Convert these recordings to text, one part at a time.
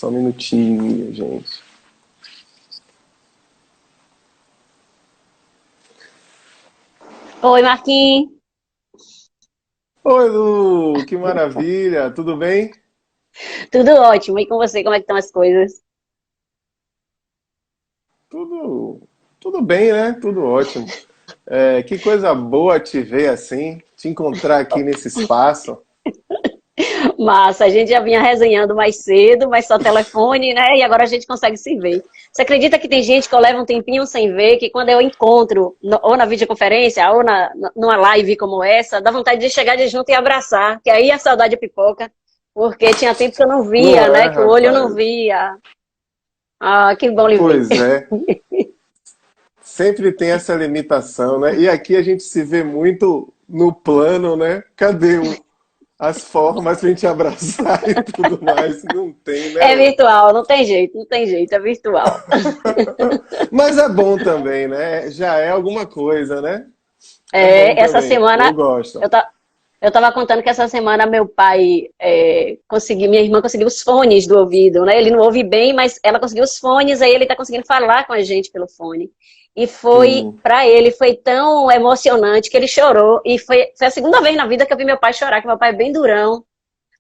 Só um minutinho, gente. Oi, Marquinhos. Oi, Lu, que maravilha, tudo bem? Tudo ótimo. E com você, como é que estão as coisas? Tudo, tudo bem, né? Tudo ótimo. Que coisa boa te ver assim, te encontrar aqui nesse espaço. Massa, a gente já vinha resenhando mais cedo, mas só telefone, né? E agora a gente consegue se ver. Você acredita que tem gente que eu levo um tempinho sem ver, que quando eu encontro, ou na videoconferência, ou numa live como essa, dá vontade de chegar de junto e abraçar, que aí a saudade pipoca, porque tinha tempo que eu não Não via, é, né? Que o olho não rapaz? via. Ah, que bom lhe ver. Pois é, sempre tem essa limitação, né? E aqui a gente se vê muito no plano, né? Cadê as formas pra gente abraçar e tudo mais? Não tem, né, É Lu? virtual, não tem jeito, não tem jeito, é virtual. Mas é bom também, né? Já é alguma coisa, né? É bom É, essa também, eu semana gosto. eu, ta- eu tava contando que essa semana meu pai conseguiu, minha irmã conseguiu os fones do ouvido, né? Ele não ouve bem, mas ela conseguiu os fones, aí ele tá conseguindo falar com a gente pelo fone. E foi, Sim. pra ele, foi tão emocionante que ele chorou. E foi a segunda vez na vida que eu vi meu pai chorar, que meu pai é bem durão,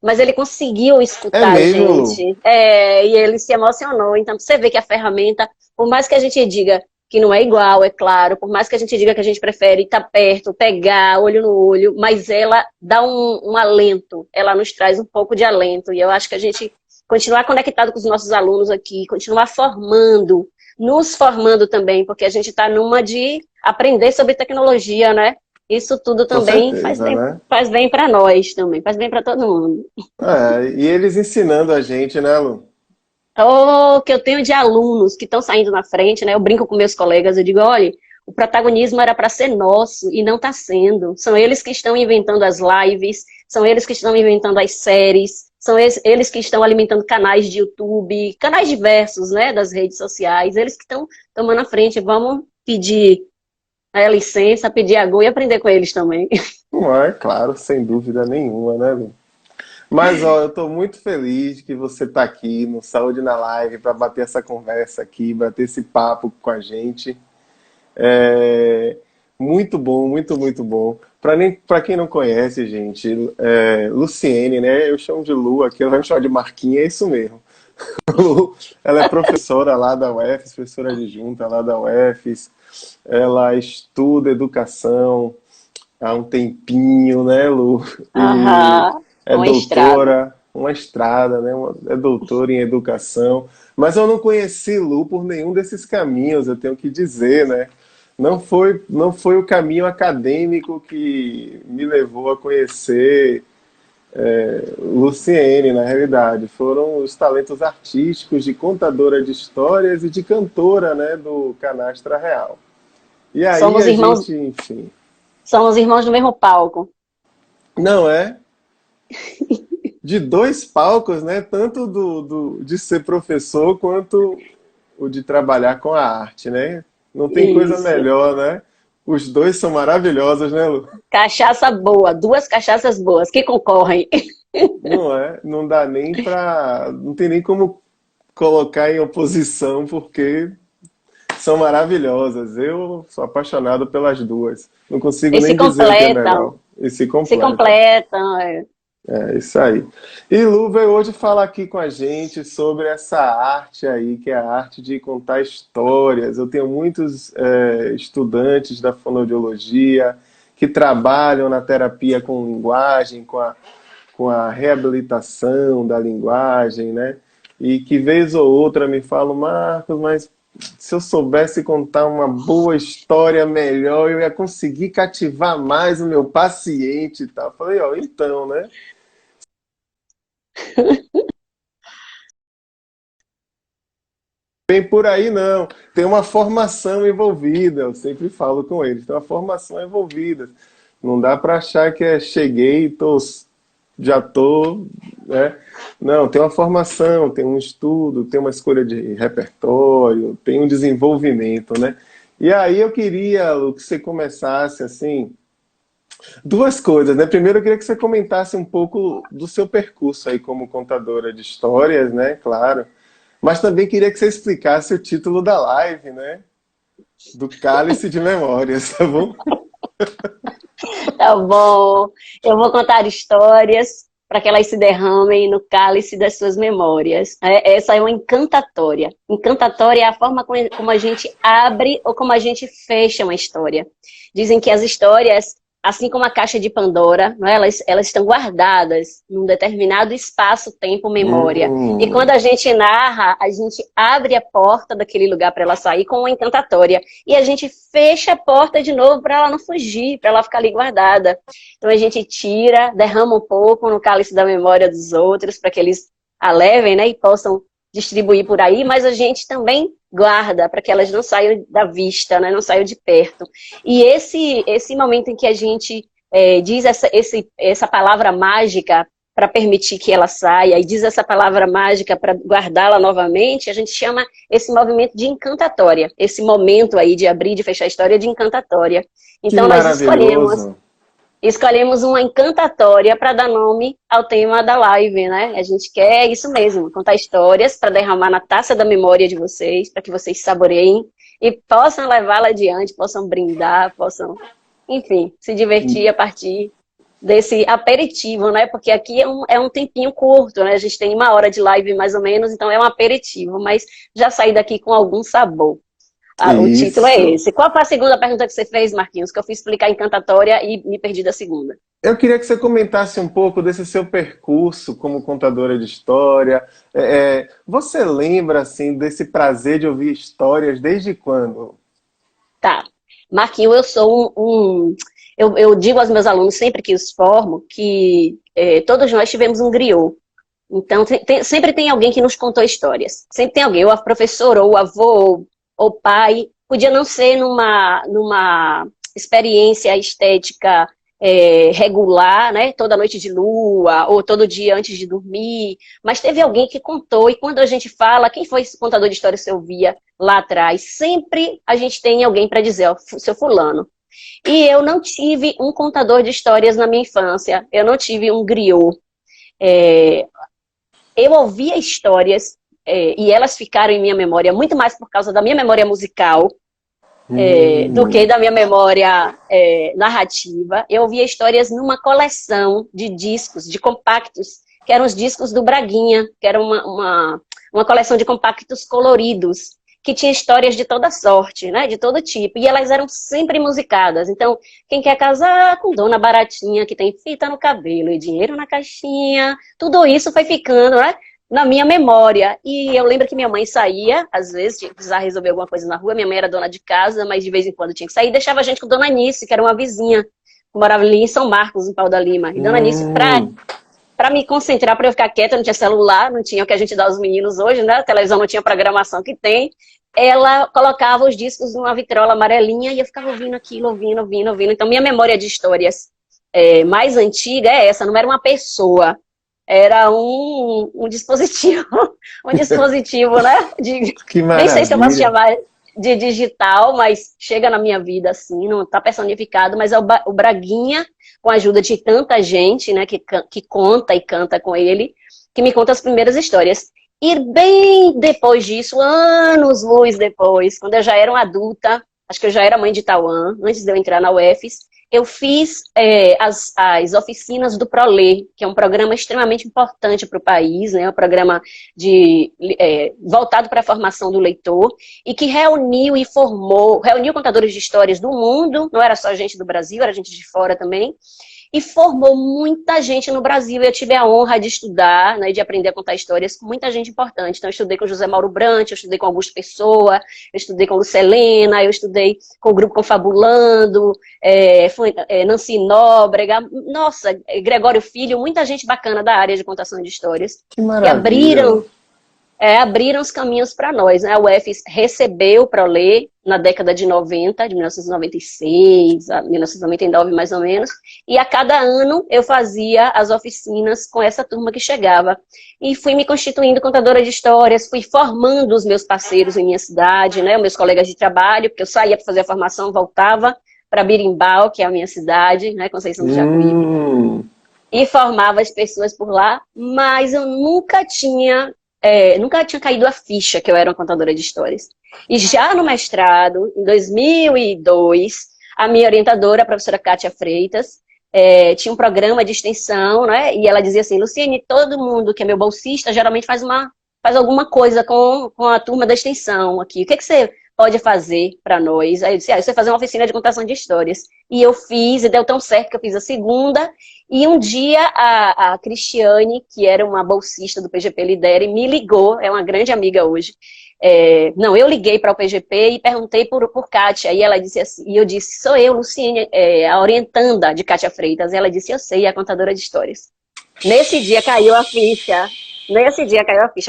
mas ele conseguiu É escutar a mesmo, Lu? gente. E ele se emocionou. Então, você vê que a ferramenta, por mais que a gente diga que não é igual, é claro, por mais que a gente diga que a gente prefere estar perto, pegar, olho no olho, mas ela dá um alento, ela nos traz um pouco de alento. E eu acho que a gente continuar conectado com os nossos alunos aqui, continuar formando, nos formando também, porque a gente está numa de aprender sobre tecnologia, né? Isso tudo Com também certeza, né? faz bem para nós também, faz bem para todo mundo. E eles ensinando a gente, né, Lu? O que eu tenho de alunos que estão saindo na frente, né? Eu brinco com meus colegas, eu digo, olha, o protagonismo era para ser nosso e não está sendo. São eles que estão inventando as lives, são eles que estão inventando as séries, são eles que estão alimentando canais de YouTube, canais diversos, né, das redes sociais, eles que estão tomando a frente. Vamos pedir a licença, pedir a Go e aprender com eles também. Não é, claro, sem dúvida nenhuma, né, Lu? Mas, ó, eu tô muito feliz que você tá aqui no Saúde na Live para bater essa conversa aqui, bater esse papo com a gente. É muito bom, muito, muito bom. Para quem não conhece, gente, Luciene, né? Eu chamo de Lu aqui, ela vai me chamar de Marquinha, é isso mesmo. Lu, ela é professora lá da UFES, professora adjunta lá da UFES. Ela estuda educação há um tempinho, né, Lu? E Aham, é uma estrada. doutora, uma estrada, né? É doutora em educação. Mas eu não conheci Lu por nenhum desses caminhos, eu tenho que dizer, né? Não foi o caminho acadêmico que me levou a conhecer Luciene, na realidade. Foram os talentos artísticos de contadora de histórias e de cantora, né, do Canastra Real. E aí Somos a irmãos, gente, enfim, somos irmãos do mesmo palco. não é de dois palcos, né? Tanto de ser professor quanto o de trabalhar com a arte, né? Não tem coisa Isso. melhor, né? Os dois são maravilhosos, né, Lu? Cachaça boa, duas cachaças boas que concorrem. Não é? Não dá nem pra. Não tem nem como colocar em oposição, porque são maravilhosas. Eu sou apaixonado pelas duas. Não consigo E se nem dizer o que é completam, melhor. E se se completam. completam. É isso aí. E Lu veio hoje falar aqui com a gente sobre essa arte aí, que é a arte de contar histórias. Eu tenho muitos estudantes da fonoaudiologia que trabalham na terapia com linguagem, com a reabilitação da linguagem, né? E que vez ou outra me falam, Marcos, mas se eu soubesse contar uma boa história melhor, eu ia conseguir cativar mais o meu paciente e tal. Eu falei, ó, então, né? Bem por aí não. Tem uma formação envolvida, eu sempre falo com eles, tem uma formação envolvida. Não dá para achar que é cheguei, já tô, né? Não, tem uma formação, tem um estudo, tem uma escolha de repertório, tem um desenvolvimento, né? E aí eu queria, Lu, que você começasse assim, Duas coisas, né? Primeiro, eu queria que você comentasse um pouco do seu percurso aí como contadora de histórias, né? Claro. Mas também queria que você explicasse o título da live, né? Do Cálice de Memórias, tá bom? Tá bom. Eu vou contar histórias para que elas se derramem no cálice das suas memórias. Essa é uma encantatória. Encantatória é a forma como a gente abre ou como a gente fecha uma história. Dizem que as histórias, assim como a caixa de Pandora, não é? Elas estão guardadas num determinado espaço, tempo, memória. E quando a gente narra, a gente abre a porta daquele lugar para ela sair com uma encantatória. E a gente fecha a porta de novo para ela não fugir, para ela ficar ali guardada. Então a gente tira, derrama um pouco no cálice da memória dos outros, para que eles a levem, né, e possam distribuir por aí, mas a gente também guarda para que elas não saiam da vista, né, não saiam de perto. E esse momento em que a gente diz essa palavra mágica para permitir que ela saia, e diz essa palavra mágica para guardá-la novamente, a gente chama esse movimento de encantatória, esse momento aí de abrir e de fechar a história de encantatória. Então nós escolhemos uma encantatória para dar nome ao tema da live, né? A gente quer isso mesmo, contar histórias para derramar na taça da memória de vocês, para que vocês saboreiem e possam levá-la adiante, possam brindar, possam, enfim, se divertir a partir desse aperitivo, né? Porque aqui é um tempinho curto, né? A gente tem 1 hora de live mais ou menos, então é um aperitivo, mas já saí daqui com algum sabor. O título é esse. Qual foi a segunda pergunta que você fez, Marquinhos? Que eu fui explicar encantatória e me perdi da segunda. Eu queria que você comentasse um pouco desse seu percurso como contadora de história. Você lembra, assim, desse prazer de ouvir histórias desde quando? Tá. Marquinhos, eu sou eu digo aos meus alunos, sempre que os formo, que todos nós tivemos um griot. Então, sempre tem alguém que nos contou histórias. Sempre tem alguém, ou a professora, ou o avô, ou pai. Podia não ser numa experiência estética regular, né? Toda noite de lua, ou todo dia antes de dormir. Mas teve alguém que contou, e quando a gente fala, quem foi esse contador de história que você ouvia lá atrás? Sempre a gente tem alguém para dizer, ó, seu fulano. E eu não tive um contador de histórias na minha infância. Eu não tive um griot. Eu ouvia histórias e elas ficaram em minha memória muito mais por causa da minha memória musical do que da minha memória narrativa. Eu ouvia histórias numa coleção de discos, de compactos, que eram os discos do Braguinha, que era uma coleção de compactos coloridos, que tinha histórias de toda sorte, né, de todo tipo, e elas eram sempre musicadas. Então, quem quer casar com Dona Baratinha, que tem fita no cabelo e dinheiro na caixinha, tudo isso foi ficando, né, na minha memória. E eu lembro que minha mãe saía, às vezes, tinha que precisar resolver alguma coisa na rua, minha mãe era dona de casa, mas de vez em quando tinha que sair, e deixava a gente com Dona Nice, que era uma vizinha, que morava ali em São Marcos, em Pau da Lima. E Dona Nice, para me concentrar, para eu ficar quieta, não tinha celular, não tinha o que a gente dá aos meninos hoje, né? A televisão não tinha programação que tem. Ela colocava os discos numa vitrola amarelinha e eu ficava ouvindo aquilo, ouvindo. Então, minha memória de histórias mais antiga é essa, não era uma pessoa, era um dispositivo, um dispositivo, né? Que nem sei se eu posso chamar de digital, mas chega na minha vida assim, não está personificado, mas é o Braguinha, com a ajuda de tanta gente, né, que conta e canta com ele, que me conta as primeiras histórias. E bem depois disso, anos-luz depois, quando eu já era uma adulta, acho que eu já era mãe de Tauã, antes de eu entrar na UFES, eu fiz as oficinas do ProLê, que é um programa extremamente importante para o país, né? Um programa voltado para a formação do leitor, e que reuniu contadores de histórias do mundo, não era só gente do Brasil, era gente de fora também, e formou muita gente no Brasil. Eu tive a honra de estudar, né, de aprender a contar histórias com muita gente importante. Então, eu estudei com José Mauro Brant, eu estudei com Augusto Pessoa, eu estudei com Lucelena, eu estudei com o grupo Confabulando, Nancy Nóbrega, nossa, Gregório Filho, muita gente bacana da área de contação de histórias. Que maravilha! Abriram os caminhos para nós, né? A UFES recebeu o ProLê na década de 90, de 1996 a 1999 mais ou menos, e a cada ano eu fazia as oficinas com essa turma que chegava. E fui me constituindo contadora de histórias, fui formando os meus parceiros em minha cidade, né? Os meus colegas de trabalho, porque eu saía para fazer a formação, voltava, para Birimbau, que é a minha cidade, né, Conceição do Jacuípe, e formava as pessoas por lá, mas eu nunca tinha caído a ficha que eu era uma contadora de histórias. E já no mestrado, em 2002, a minha orientadora, a professora Kátia Freitas, tinha um programa de extensão, né? E ela dizia assim, Luciene, todo mundo que é meu bolsista geralmente faz alguma coisa com a turma da extensão aqui. O que você pode fazer para nós? Aí eu disse, você fazer uma oficina de contação de histórias. E eu fiz, e deu tão certo que eu fiz a segunda. E um dia a Cristiane, que era uma bolsista do PGP Lidere, me ligou, é uma grande amiga hoje. Não, eu liguei para o PGP e perguntei por Kátia, e ela disse assim, e eu disse, sou eu, Luciene, a orientanda de Kátia Freitas, e ela disse, eu sei, a contadora de histórias. Nesse dia caiu a ficha,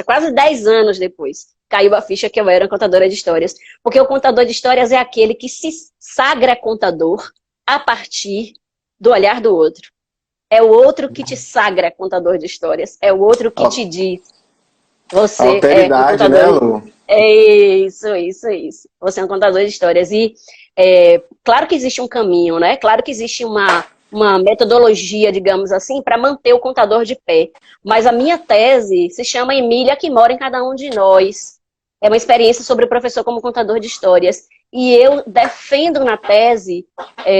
quase 10 anos depois, caiu a ficha que eu era contadora de histórias, porque o contador de histórias é aquele que se sagra contador a partir do olhar do outro. É o outro que te sagra contador de histórias, é o outro que te diz, você alteridade, é um contador, né, Lu? É isso. Você é um contador de histórias. E claro que existe um caminho, né? Claro que existe uma metodologia, digamos assim, para manter o contador de pé. Mas a minha tese se chama Emília, que mora em cada um de nós. É uma experiência sobre o professor como contador de histórias. E eu defendo na tese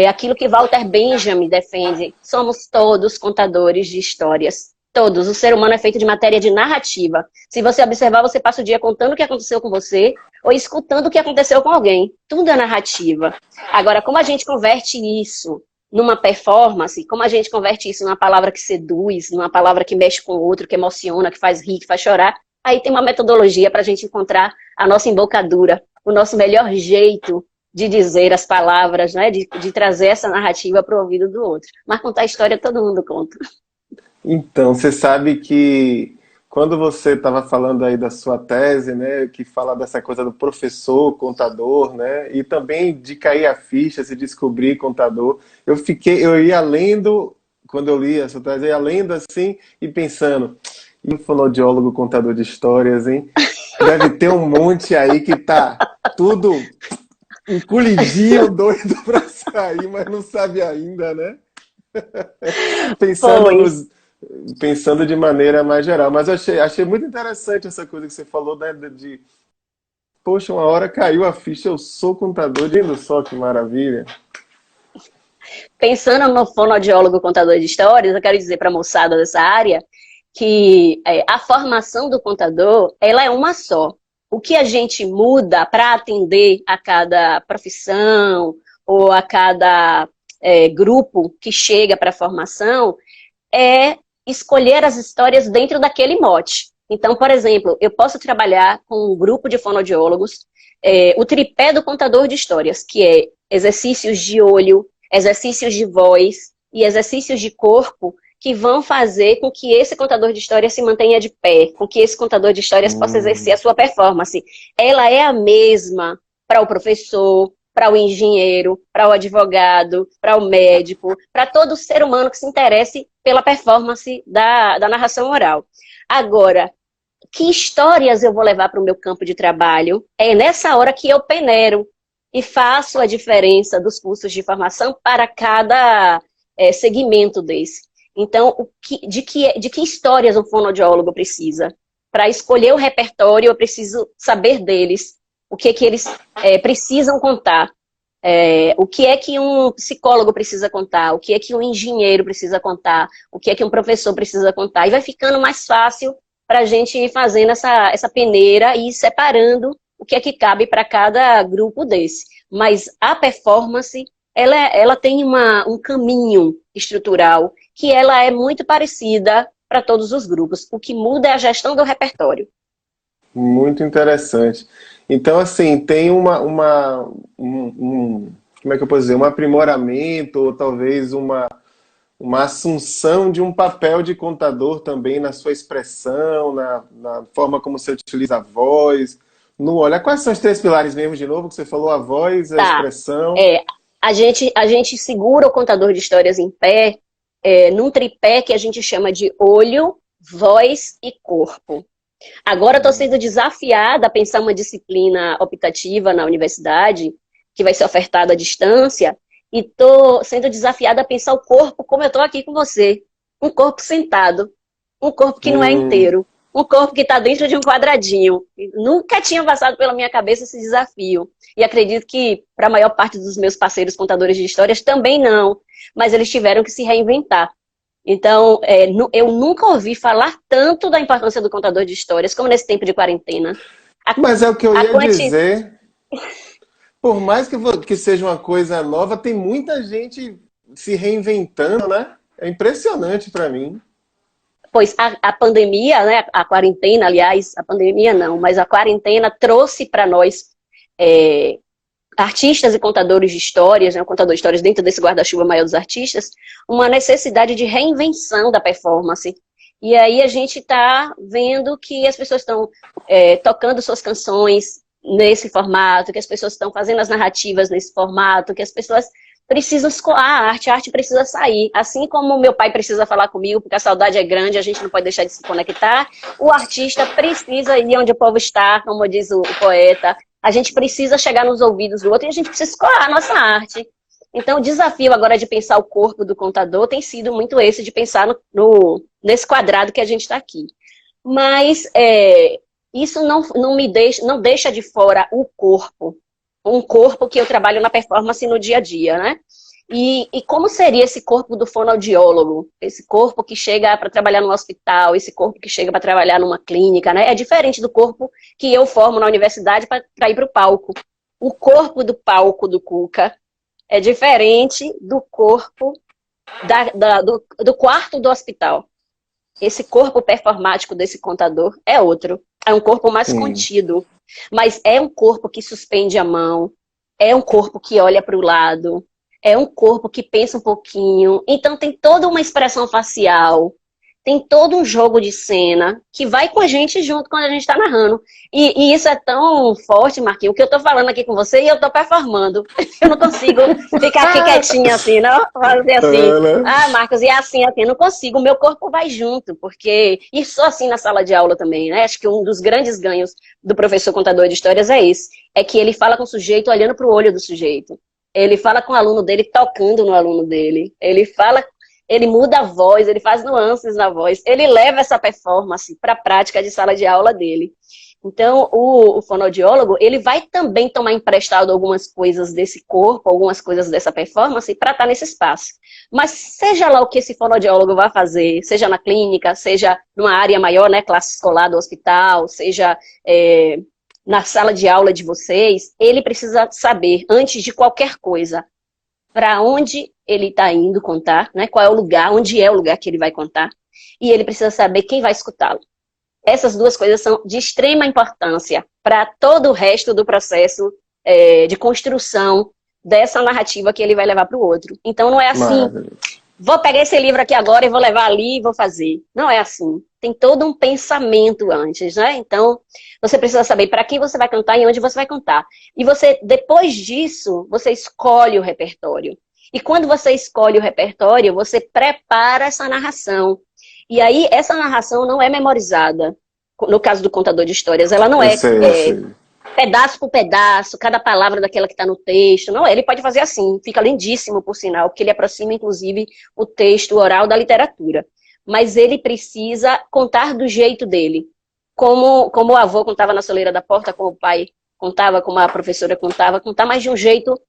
aquilo que Walter Benjamin defende. Somos todos contadores de histórias. Todos. O ser humano é feito de matéria de narrativa. Se você observar, você passa o dia contando o que aconteceu com você ou escutando o que aconteceu com alguém. Tudo é narrativa. Agora, como a gente converte isso numa performance, como a gente converte isso numa palavra que seduz, numa palavra que mexe com o outro, que emociona, que faz rir, que faz chorar, aí tem uma metodologia para a gente encontrar a nossa embocadura, o nosso melhor jeito de dizer as palavras, né? de trazer essa narrativa para o ouvido do outro. Mas contar a história todo mundo conta. Então, você sabe que quando você estava falando aí da sua tese, né, que fala dessa coisa do professor, contador, né, e também de cair a ficha, se descobrir contador, eu ia lendo, quando eu li a sua tese, eu ia lendo assim e pensando, e o fonoaudiólogo contador de histórias, hein? Deve ter um monte aí que tá tudo encolhidinho, doido para sair, mas não sabe ainda, né? Pensando de maneira mais geral. Mas eu achei muito interessante essa coisa que você falou, né? Poxa, uma hora caiu a ficha, eu sou contador. Lindo só, que maravilha. Pensando no fonoaudiólogo contador de histórias, eu quero dizer para a moçada dessa área que a formação do contador, ela é uma só. O que a gente muda para atender a cada profissão ou a cada grupo que chega para a formação é escolher as histórias dentro daquele mote. Então, por exemplo, eu posso trabalhar com um grupo de fonoaudiólogos, o tripé do contador de histórias, que é exercícios de olho, exercícios de voz e exercícios de corpo, que vão fazer com que esse contador de histórias se mantenha de pé, com que esse contador de histórias possa exercer a sua performance. Ela é a mesma para o professor, para o engenheiro, para o advogado, para o médico, para todo ser humano que se interesse pela performance da narração oral. Agora, que histórias eu vou levar para o meu campo de trabalho? É nessa hora que eu peneiro e faço a diferença dos cursos de formação para cada segmento desse. Então, de que histórias um fonoaudiólogo precisa? Para escolher o repertório, eu preciso saber deles, o que eles precisam contar. O que é que um psicólogo precisa contar, o que é que um engenheiro precisa contar, o que é que um professor precisa contar. E vai ficando mais fácil para a gente ir fazendo essa peneira e ir separando o que é que cabe para cada grupo desse. Mas a performance, ela tem um caminho estrutural que ela é muito parecida para todos os grupos. O que muda é a gestão do repertório. Muito interessante. Então, assim, tem como é que eu posso dizer? Um aprimoramento, ou talvez uma assunção de um papel de contador também na sua expressão, na forma como você utiliza a voz, no olhar. Quais são os três pilares mesmo, de novo, que você falou? A voz, a expressão... A gente segura o contador de histórias em pé, num tripé que a gente chama de olho, voz e corpo. Agora estou sendo desafiada a pensar uma disciplina optativa na universidade, que vai ser ofertada à distância, e estou sendo desafiada a pensar o corpo como eu estou aqui com você. Um corpo sentado, um corpo que não é inteiro, um corpo que está dentro de um quadradinho. Nunca tinha passado pela minha cabeça esse desafio. E acredito que para a maior parte dos meus parceiros contadores de histórias também não, mas eles tiveram que se reinventar. Então, eu nunca ouvi falar tanto da importância do contador de histórias como nesse tempo de quarentena. Mas é o que eu ia dizer. Por mais que seja uma coisa nova, tem muita gente se reinventando, né? É impressionante para mim. Pois a pandemia, né, a quarentena, aliás, a pandemia não, mas a quarentena trouxe para nós artistas e contadores de histórias, né, contador de histórias dentro desse guarda-chuva maior dos artistas, uma necessidade de reinvenção da performance. E aí a gente está vendo que as pessoas estão tocando suas canções nesse formato, que as pessoas estão fazendo as narrativas nesse formato, que as pessoas precisam escoar a arte precisa sair. Assim como meu pai precisa falar comigo, porque a saudade é grande, a gente não pode deixar de se conectar, o artista precisa ir onde o povo está, como diz o poeta, a gente precisa chegar nos ouvidos do outro e a gente precisa escoar a nossa arte. Então, o desafio agora de pensar o corpo do contador tem sido muito esse, de pensar nesse quadrado que a gente está aqui. Mas isso não deixa de fora o corpo, um corpo que eu trabalho na performance no dia a dia, né? E como seria esse corpo do fonoaudiólogo? Esse corpo que chega para trabalhar no hospital, esse corpo que chega para trabalhar numa clínica, né? É diferente do corpo que eu formo na universidade para ir para o palco. O corpo do palco do Cuca é diferente do corpo do quarto do hospital. Esse corpo performático desse contador é outro. É um corpo mais contido. Mas é um corpo que suspende a mão. É um corpo que olha para o lado. É um corpo que pensa um pouquinho. Então tem toda uma expressão facial. Tem todo um jogo de cena que vai com a gente junto quando a gente está narrando. E isso é tão forte, Marquinhos, que eu estou falando aqui com você e eu estou performando. Eu não consigo ficar aqui quietinha assim, não? Fazer assim, Marcos, e é assim, eu não consigo. O meu corpo vai junto, porque... E só assim na sala de aula também, né? Acho que um dos grandes ganhos do professor contador de histórias é esse. É que ele fala com o sujeito olhando para o olho do sujeito. Ele fala com o aluno dele tocando no aluno dele. Ele muda a voz, ele faz nuances na voz, ele leva essa performance para a prática de sala de aula dele. Então, o fonoaudiólogo, ele vai também tomar emprestado algumas coisas desse corpo, algumas coisas dessa performance, para estar nesse espaço. Mas seja lá o que esse fonoaudiólogo vai fazer, seja na clínica, seja numa área maior, né, classe escolar do hospital, seja na sala de aula de vocês, ele precisa saber, antes de qualquer coisa, para onde ele está indo contar, né? Qual é o lugar, onde é o lugar que ele vai contar, e ele precisa saber quem vai escutá-lo. Essas duas coisas são de extrema importância para todo o resto do processo de construção dessa narrativa que ele vai levar para o outro. Então não é assim, vou pegar esse livro aqui agora e vou levar ali e vou fazer. Não é assim. Tem todo um pensamento antes, né? Então, você precisa saber para quem você vai cantar e onde você vai cantar. E você, depois disso, você escolhe o repertório. E quando você escolhe o repertório, você prepara essa narração. E aí, essa narração não é memorizada. No caso do contador de histórias, ela não é pedaço por pedaço, cada palavra daquela que está no texto. Não, ele pode fazer assim. Fica lindíssimo, por sinal, porque ele aproxima, inclusive, o texto oral da literatura. Mas ele precisa contar do jeito dele. Como o avô contava na soleira da porta, como o pai contava, como a professora contava, contar mais de um jeito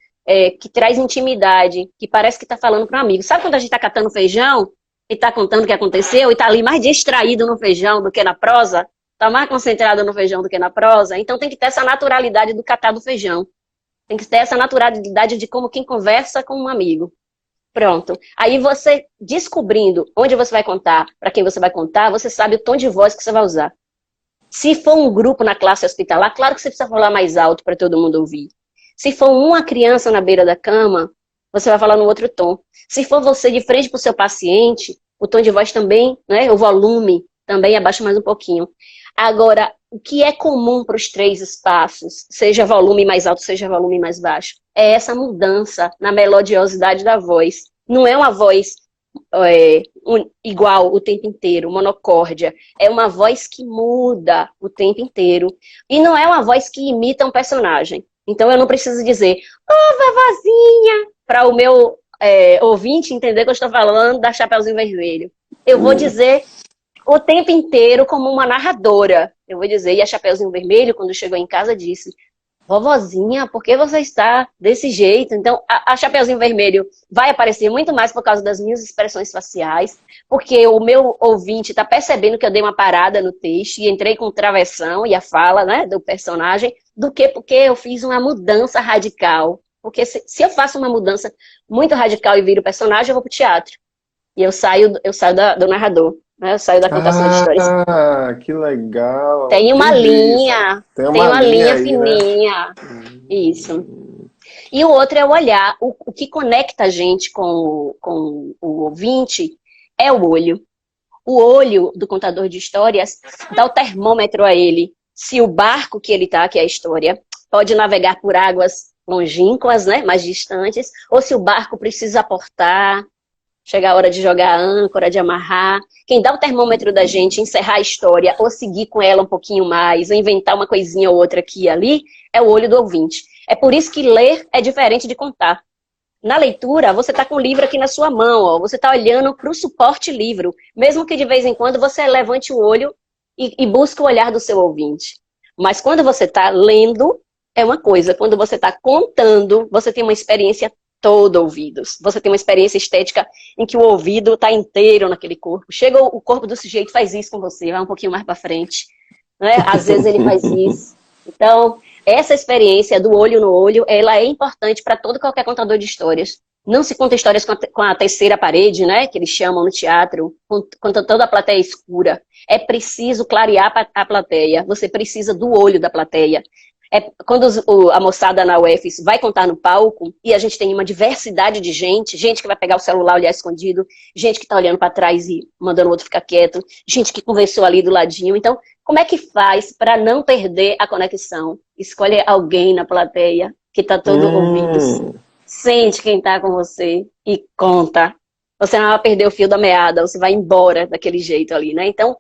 que traz intimidade, que parece que está falando para um amigo. Sabe quando a gente está catando feijão e está contando o que aconteceu e está ali mais distraído no feijão do que na prosa? Está mais concentrado no feijão do que na prosa? Então tem que ter essa naturalidade do catar do feijão. Tem que ter essa naturalidade de como quem conversa com um amigo. Pronto. Aí você, descobrindo onde você vai contar, para quem você vai contar, você sabe o tom de voz que você vai usar. Se for um grupo na classe hospitalar, claro que você precisa falar mais alto para todo mundo ouvir. Se for uma criança na beira da cama, você vai falar no outro tom. Se for você de frente para o seu paciente, o tom de voz também, né, o volume também abaixa mais um pouquinho. Agora, o que é comum para os três espaços, seja volume mais alto, seja volume mais baixo, é essa mudança na melodiosidade da voz. Não é uma voz igual o tempo inteiro, monocórdia. É uma voz que muda o tempo inteiro. E não é uma voz que imita um personagem. Então eu não preciso dizer, ô vovozinha, para o meu ouvinte entender que eu estou falando da Chapeuzinho Vermelho. Eu vou dizer o tempo inteiro como uma narradora. Eu vou dizer, e a Chapeuzinho Vermelho, quando chegou em casa, disse, vovozinha, por que você está desse jeito? Então, a Chapeuzinho Vermelho vai aparecer muito mais por causa das minhas expressões faciais, porque o meu ouvinte está percebendo que eu dei uma parada no texto e entrei com travessão e a fala, né, do personagem, do que porque eu fiz uma mudança radical. Porque se eu faço uma mudança muito radical e viro personagem, eu vou para o teatro. E eu saio do narrador, né? Eu saio da contação de histórias. Ah, que legal. Tem uma Entendi isso. linha, Tem tem uma uma linha linha aí, né? fininha. Isso. E o outro é o olhar. O que conecta a gente com o ouvinte é o olho. O olho do contador de histórias dá o termômetro a ele. Se o barco que ele está, que é a história, pode navegar por águas longínquas, né, mais distantes, ou se o barco precisa aportar, chega a hora de jogar a âncora, de amarrar. Quem dá o termômetro da gente, encerrar a história, ou seguir com ela um pouquinho mais, ou inventar uma coisinha ou outra aqui e ali, é o olho do ouvinte. É por isso que ler é diferente de contar. Na leitura, você está com o livro aqui na sua mão, ó, você está olhando para o suporte livro, mesmo que de vez em quando você levante o olho e busque o olhar do seu ouvinte. Mas quando você está lendo, é uma coisa. Quando você está contando, você tem uma experiência toda ouvidos. Você tem uma experiência estética em que o ouvido está inteiro naquele corpo. Chega o corpo do sujeito, faz isso com você, vai um pouquinho mais para frente. Né? Às vezes ele faz isso. Então, essa experiência do olho no olho, ela é importante para todo qualquer contador de histórias. Não se conta histórias com a terceira parede, né, que eles chamam no teatro, quando toda a plateia é escura. É preciso clarear a plateia, você precisa do olho da plateia. Quando a moçada na UFES vai contar no palco, e a gente tem uma diversidade de gente que vai pegar o celular, olhar escondido, gente que está olhando para trás e mandando o outro ficar quieto, gente que conversou ali do ladinho. Então, como é que faz para não perder a conexão? Escolhe alguém na plateia que está todo ouvido. Sente quem está com você e conta. Você não vai perder o fio da meada, você vai embora daquele jeito ali, né? Então,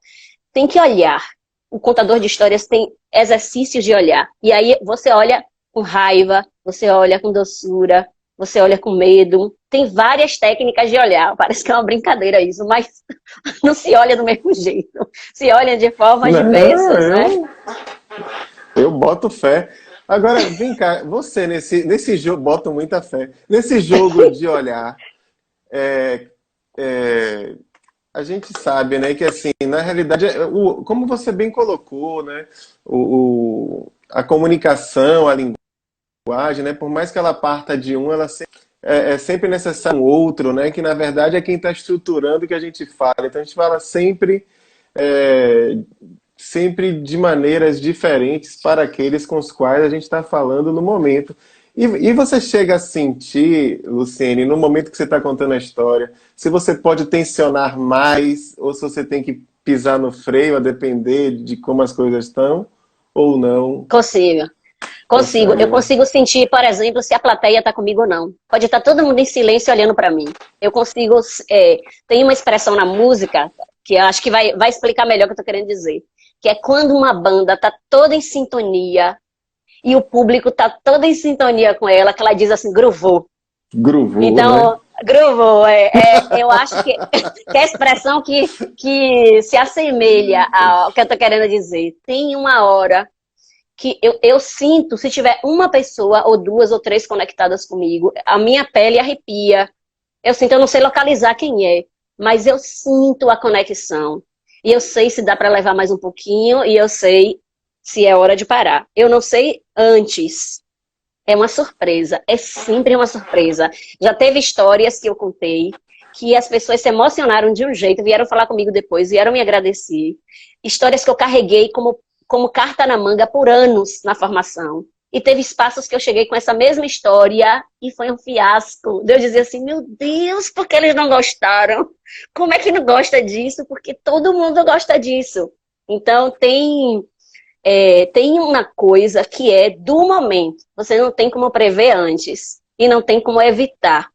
tem que olhar. O contador de histórias tem exercícios de olhar. E aí você olha com raiva, você olha com doçura, você olha com medo. Tem várias técnicas de olhar. Parece que é uma brincadeira isso, mas não se olha do mesmo jeito. Se olha de formas diversas, né? Eu boto fé. Agora, vem cá, você nesse jogo, boto muita fé. Nesse jogo de olhar, a gente sabe, né, que assim, na realidade, como você bem colocou, né, a comunicação, a linguagem, né, por mais que ela parta de um, ela é sempre necessário um outro, né, que na verdade é quem está estruturando o que a gente fala. Então a gente fala sempre de maneiras diferentes para aqueles com os quais a gente está falando no momento. E você chega a sentir, Luciene, no momento que você está contando a história, se você pode tensionar mais ou se você tem que pisar no freio a depender de como as coisas estão ou não? Consigo. Consegue, Eu né? consigo sentir, por exemplo, se a plateia está comigo ou não. Pode estar todo mundo em silêncio olhando para mim. Eu consigo... tem uma expressão na música que eu acho que vai explicar melhor o que eu estou querendo dizer. Que é quando uma banda está toda em sintonia e o público está todo em sintonia com ela, que ela diz assim, groovou. Groovou, Então, né? groovou, eu acho que é a expressão que se assemelha ao que eu estou querendo dizer. Tem uma hora que eu sinto, se tiver uma pessoa, ou duas, ou três conectadas comigo, a minha pele arrepia. Eu não sei localizar quem é, mas eu sinto a conexão. E eu sei se dá para levar mais um pouquinho, e eu sei se é hora de parar. Eu não sei antes. É uma surpresa, é sempre uma surpresa. Já teve histórias que eu contei que as pessoas se emocionaram de um jeito, vieram falar comigo depois, vieram me agradecer. Histórias que eu carreguei como carta na manga por anos na formação. E teve espaços que eu cheguei com essa mesma história e foi um fiasco. Eu dizia assim, meu Deus, por que eles não gostaram? Como é que não gosta disso? Porque todo mundo gosta disso. Então tem uma coisa que é do momento. Você não tem como prever antes e não tem como evitar.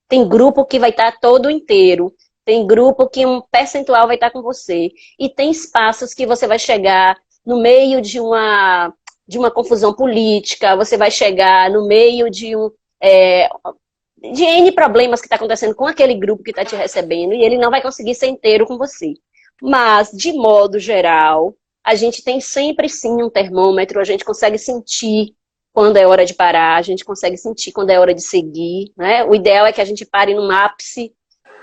Tem grupo que vai estar todo inteiro. Tem grupo que um percentual vai estar com você. E tem espaços que você vai chegar no meio de uma de uma confusão política, você vai chegar no meio de de N problemas que está acontecendo com aquele grupo que está te recebendo, e ele não vai conseguir ser inteiro com você. Mas, de modo geral, a gente tem sempre sim um termômetro, a gente consegue sentir quando é hora de parar, a gente consegue sentir quando é hora de seguir, né? O ideal é que a gente pare num ápice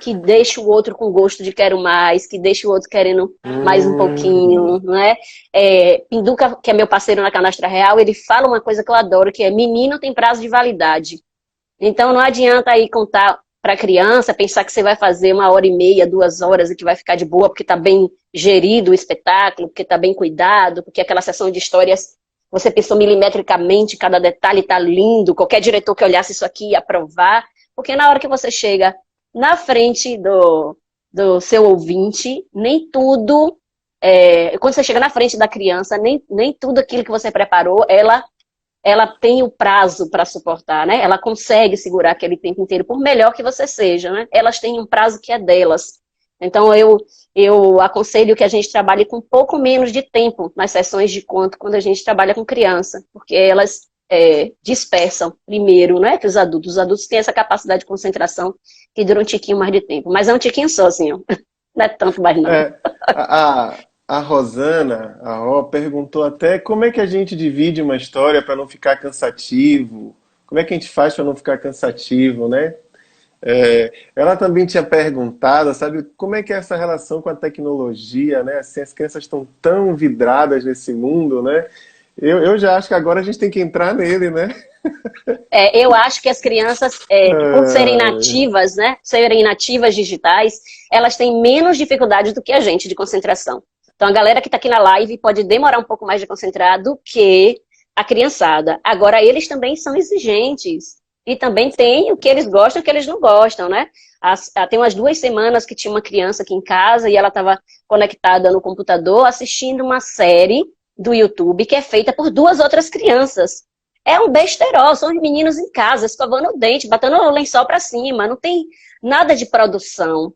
que deixe o outro com gosto de quero mais, que deixe o outro querendo mais um pouquinho, né? Pinduca, que é meu parceiro na Canastra Real, ele fala uma coisa que eu adoro, que é menino tem prazo de validade. Então não adianta aí contar para a criança, pensar que você vai fazer 1h30, 2 horas e que vai ficar de boa porque está bem gerido o espetáculo, porque está bem cuidado, porque aquela sessão de histórias você pensou milimetricamente, cada detalhe está lindo, qualquer diretor que olhasse isso aqui ia aprovar, porque na hora que você chega na frente do seu ouvinte, nem tudo, quando você chega na frente da criança, nem tudo aquilo que você preparou, ela tem o prazo para suportar, né? Ela consegue segurar aquele tempo inteiro, por melhor que você seja, né? Elas têm um prazo que é delas. Então, eu aconselho que a gente trabalhe com um pouco menos de tempo nas sessões de conto quando a gente trabalha com criança, porque elas dispersam primeiro, né? Que os adultos têm essa capacidade de concentração que dura um tiquinho mais de tempo. Mas é um tiquinho só, assim, ó. Não é tanto mais, não. A Rosana, a Ró, perguntou até como é que a gente divide uma história para não ficar cansativo. Como é que a gente faz para não ficar cansativo, né? Ela também tinha perguntado, sabe, como é que é essa relação com a tecnologia, né? Assim, as crianças estão tão vidradas nesse mundo, né? Eu já acho que agora a gente tem que entrar nele, né? Eu acho que as crianças, por serem nativas, né? Serem nativas digitais, elas têm menos dificuldade do que a gente de concentração. Então, a galera que está aqui na live pode demorar um pouco mais de concentrar do que a criançada. Agora, eles também são exigentes. E também tem o que eles gostam e o que eles não gostam, né? Tem umas 2 semanas que tinha uma criança aqui em casa e ela estava conectada no computador assistindo uma série do YouTube que é feita por 2 outras crianças. É um besterol, são os meninos em casa, escovando o dente, batendo o lençol para cima, não tem nada de produção.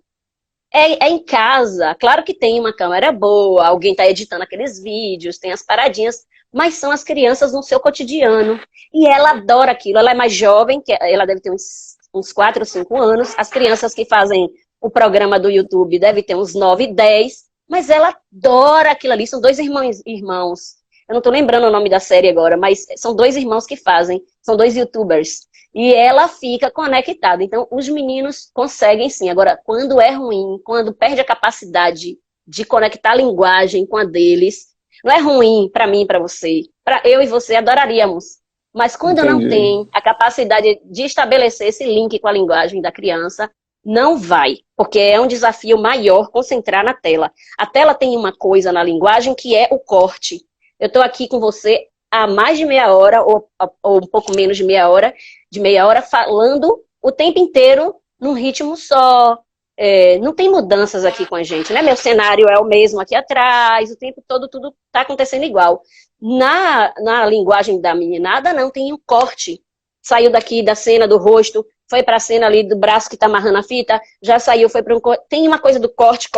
É em casa, claro que tem uma câmera boa, alguém está editando aqueles vídeos, tem as paradinhas, mas são as crianças no seu cotidiano. E ela adora aquilo, ela é mais jovem, ela deve ter uns 4 ou 5 anos, as crianças que fazem o programa do YouTube devem ter uns 9, 10, mas ela adora aquilo ali, são 2 irmãos. Eu não estou lembrando o nome da série agora, mas são 2 irmãos que fazem, são 2 YouTubers. E ela fica conectada. Então, os meninos conseguem sim. Agora, quando é ruim, quando perde a capacidade de conectar a linguagem com a deles, não é ruim para mim e para você. Eu e você adoraríamos. Mas quando não tem a capacidade de estabelecer esse link com a linguagem da criança, não vai. Porque é um desafio maior concentrar na tela. A tela tem uma coisa na linguagem que é o corte. Eu estou aqui com você há mais de meia hora, ou um pouco menos de meia hora, falando o tempo inteiro num ritmo só. Não tem mudanças aqui com a gente, né? Meu cenário é o mesmo aqui atrás, o tempo todo tudo está acontecendo igual. Na linguagem da meninada, não, tem um corte. Saiu daqui da cena do rosto, foi para a cena ali do braço que está amarrando a fita, já saiu, foi para um corte. Tem uma coisa do corte,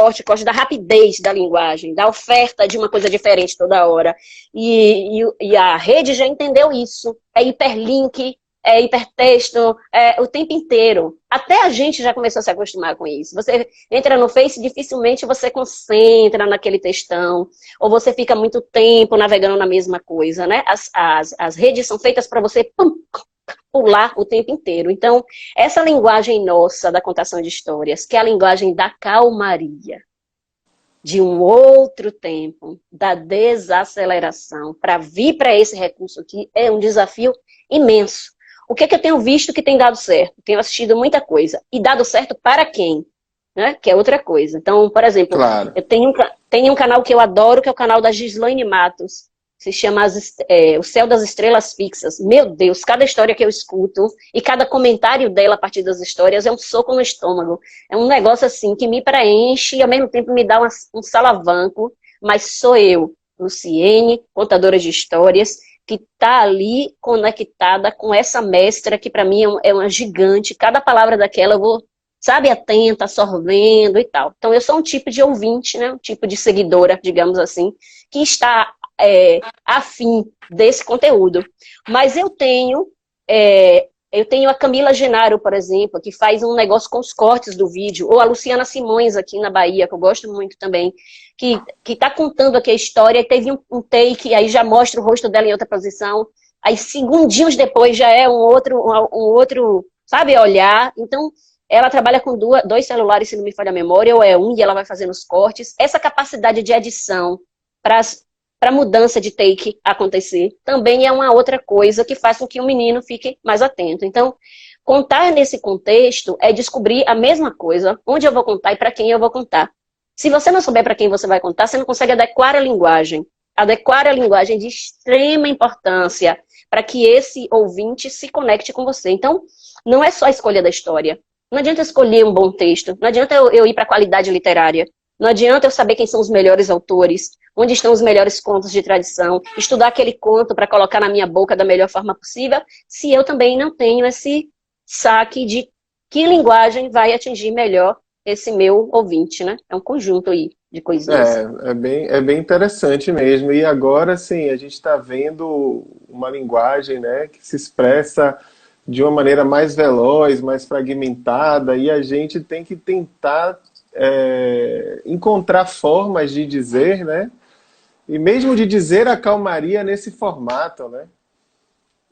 da rapidez da linguagem, da oferta de uma coisa diferente toda hora. E a rede já entendeu isso. É hiperlink, é hipertexto, o tempo inteiro. Até a gente já começou a se acostumar com isso. Você entra no Face, dificilmente você concentra naquele textão, ou você fica muito tempo navegando na mesma coisa, né? As redes são feitas para você pular o tempo inteiro. Então, essa linguagem nossa da contação de histórias, que é a linguagem da calmaria, de um outro tempo, da desaceleração, para vir para esse recurso aqui, é um desafio imenso. O que eu tenho visto que tem dado certo? Tenho assistido muita coisa. E dado certo para quem? Né? Que é outra coisa. Então, por exemplo, claro, eu tenho um canal que eu adoro, que é o canal da Gislaine Matos. Se chama O Céu das Estrelas Fixas. Meu Deus, cada história que eu escuto e cada comentário dela a partir das histórias é um soco no estômago. É um negócio assim que me preenche e ao mesmo tempo me dá um salavanco. Mas sou eu, Luciene, contadora de histórias, que está ali conectada com essa mestra que para mim é uma gigante. Cada palavra daquela eu vou, sabe, atenta, sorvendo e tal. Então eu sou um tipo de ouvinte, né, um tipo de seguidora, digamos assim, que está afim desse conteúdo. Mas eu tenho a Camila Genaro, por exemplo, que faz um negócio com os cortes do vídeo, ou a Luciana Simões aqui na Bahia, que eu gosto muito também, que está contando aqui a história, e teve um take, aí já mostra o rosto dela em outra posição, aí segundinhos depois já é um outro, sabe, olhar. Então, ela trabalha com dois celulares, se não me falha a memória, ou é um, e ela vai fazendo os cortes. Essa capacidade de edição para mudança de take acontecer, também é uma outra coisa que faz com que o menino fique mais atento. Então, contar nesse contexto é descobrir a mesma coisa, onde eu vou contar e para quem eu vou contar. Se você não souber para quem você vai contar, você não consegue adequar a linguagem. Adequar a linguagem é de extrema importância para que esse ouvinte se conecte com você. Então, não é só a escolha da história. Não adianta escolher um bom texto, não adianta eu ir para a qualidade literária, não adianta eu saber quem são os melhores autores, onde estão os melhores contos de tradição, estudar aquele conto para colocar na minha boca da melhor forma possível, se eu também não tenho esse saque de que linguagem vai atingir melhor esse meu ouvinte, né? É um conjunto aí de coisinhas. É bem interessante mesmo. E agora, sim, a gente está vendo uma linguagem, né, que se expressa de uma maneira mais veloz, mais fragmentada, e a gente tem que tentar encontrar formas de dizer, né? E mesmo de dizer a calmaria nesse formato, né?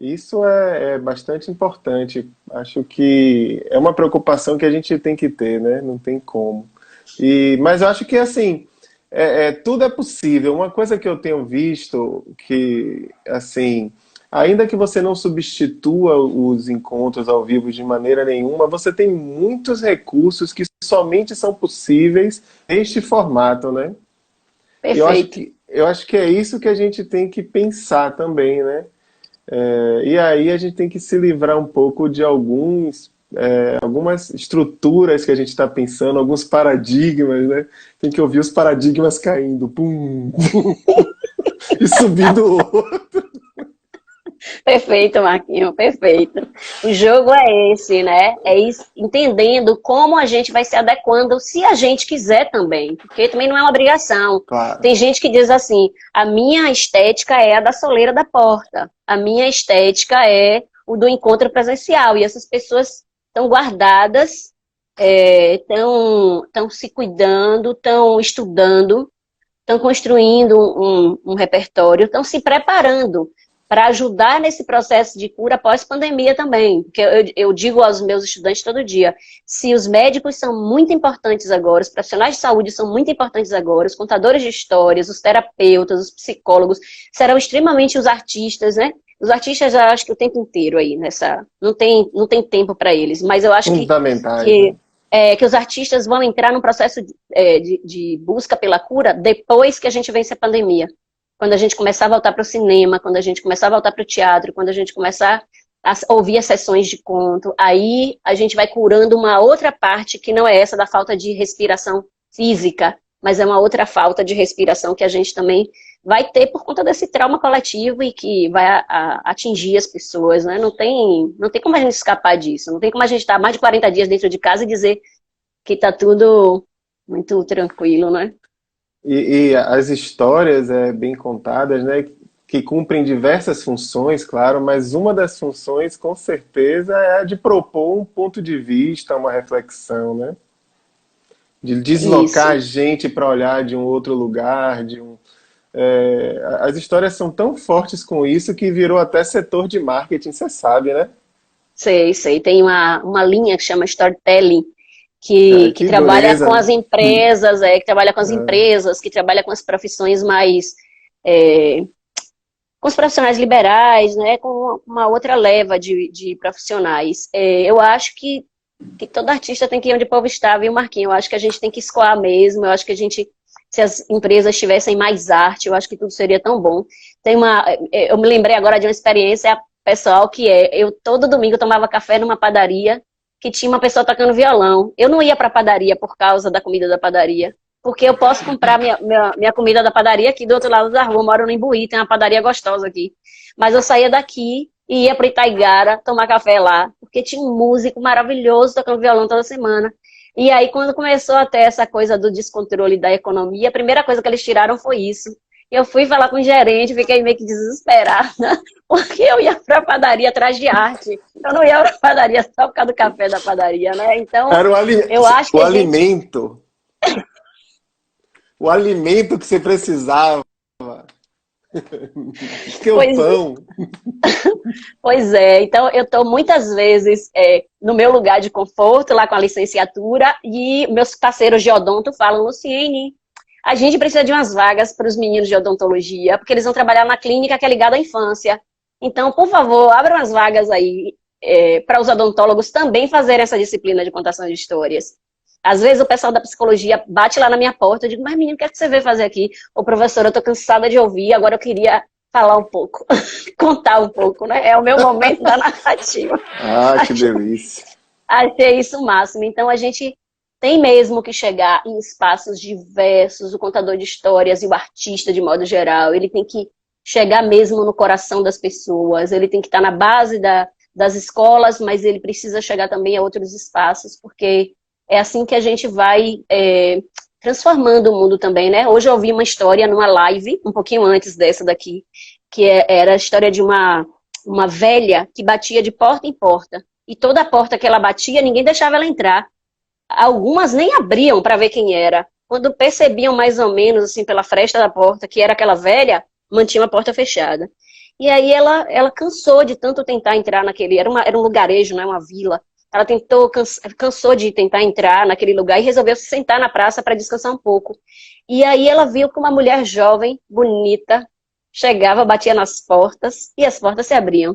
Isso é bastante importante. Acho que é uma preocupação que a gente tem que ter, né? Não tem como. Mas eu acho que, assim, tudo é possível. Uma coisa que eu tenho visto que, assim, ainda que você não substitua os encontros ao vivo de maneira nenhuma, você tem muitos recursos que somente são possíveis neste formato, né? Perfeito. Eu acho que é isso que a gente tem que pensar também, né? E aí a gente tem que se livrar um pouco de algumas estruturas que a gente está pensando, alguns paradigmas, né? Tem que ouvir os paradigmas caindo, pum, pum, e subindo outro. Perfeito, Marquinhos, perfeito. O jogo é esse, né? É isso, entendendo como a gente vai se adequando, se a gente quiser também, porque também não é uma obrigação. Claro. Tem gente que diz assim, a minha estética é a da soleira da porta, a minha estética é o do encontro presencial, e essas pessoas estão guardadas, estão se cuidando, estão estudando, estão construindo um repertório, estão se preparando para ajudar nesse processo de cura pós-pandemia também. Porque eu digo aos meus estudantes todo dia, se os médicos são muito importantes agora, os profissionais de saúde são muito importantes agora, os contadores de histórias, os terapeutas, os psicólogos, serão extremamente os artistas, né? Os artistas, eu acho que o tempo inteiro aí, não tem tempo para eles, mas eu acho Fundamentais, que os artistas vão entrar num processo de busca pela cura depois que a gente vence a pandemia. Quando a gente começar a voltar para o cinema, quando a gente começar a voltar para o teatro, quando a gente começar a ouvir as sessões de conto, aí a gente vai curando uma outra parte que não é essa da falta de respiração física, mas é uma outra falta de respiração que a gente também vai ter por conta desse trauma coletivo e que vai atingir as pessoas, né? Não tem como a gente escapar disso, não tem como a gente estar mais de 40 dias dentro de casa e dizer que está tudo muito tranquilo, né? E as histórias bem contadas, né, que cumprem diversas funções, claro, mas uma das funções, com certeza, é a de propor um ponto de vista, uma reflexão, né? De deslocar a gente para olhar de um outro lugar, as histórias são tão fortes com isso que virou até setor de marketing, você sabe, né? Sei. Tem uma linha que chama storytelling, que trabalha beleza, com né? as empresas, que trabalha com as empresas, que trabalha com as profissões mais... com os profissionais liberais, né, com uma outra leva de profissionais. Eu acho que todo artista tem que ir onde o povo está, viu, Marquinhos? Eu acho que a gente tem que escoar mesmo, eu acho que a gente, se as empresas tivessem mais arte, eu acho que tudo seria tão bom. Eu me lembrei agora de uma experiência pessoal eu todo domingo tomava café numa padaria que tinha uma pessoa tocando violão. Eu não ia para a padaria por causa da comida da padaria, porque eu posso comprar minha comida da padaria aqui do outro lado da rua. Eu moro no Imbuí, tem uma padaria gostosa aqui. Mas eu saía daqui e ia para Itaigara tomar café lá, porque tinha um músico maravilhoso tocando violão toda semana. E aí, quando começou a ter essa coisa do descontrole da economia, a primeira coisa que eles tiraram foi isso. Eu fui falar com o gerente, fiquei meio que desesperada, porque eu ia para a padaria atrás de arte. Eu não ia para a padaria só por causa do café da padaria, né? Então, Era eu acho que o a gente. alimento. O alimento que você precisava. Que é o Pois pão. Pois é, então eu estou muitas vezes no meu lugar de conforto, lá com a licenciatura, e meus parceiros de odonto falam, Luciene, a gente precisa de umas vagas para os meninos de odontologia, porque eles vão trabalhar na clínica que é ligada à infância. Então, por favor, abra umas vagas aí para os odontólogos também fazerem essa disciplina de contação de histórias. Às vezes o pessoal da psicologia bate lá na minha porta, eu digo, mas menino, o que é que você veio fazer aqui? Ô, professora, eu estou cansada de ouvir, agora eu queria falar um pouco, contar um pouco, né? É o meu momento da narrativa. Ah, que delícia. Achei isso o máximo. Então a gente tem mesmo que chegar em espaços diversos, o contador de histórias e o artista de modo geral, ele tem que chegar mesmo no coração das pessoas, ele tem que estar na base das escolas, mas ele precisa chegar também a outros espaços, porque é assim que a gente vai transformando o mundo também, né? Hoje eu ouvi uma história numa live, um pouquinho antes dessa daqui, que era a história de uma velha que batia de porta em porta. E toda porta que ela batia, ninguém deixava ela entrar. Algumas nem abriam para ver quem era. Quando percebiam mais ou menos, assim, pela fresta da porta, que era aquela velha, mantinha a porta fechada. E aí ela cansou de tanto tentar entrar naquele... Era um lugarejo, não é uma vila. Ela cansou de tentar entrar naquele lugar e resolveu se sentar na praça para descansar um pouco. E aí ela viu que uma mulher jovem, bonita, chegava, batia nas portas e as portas se abriam.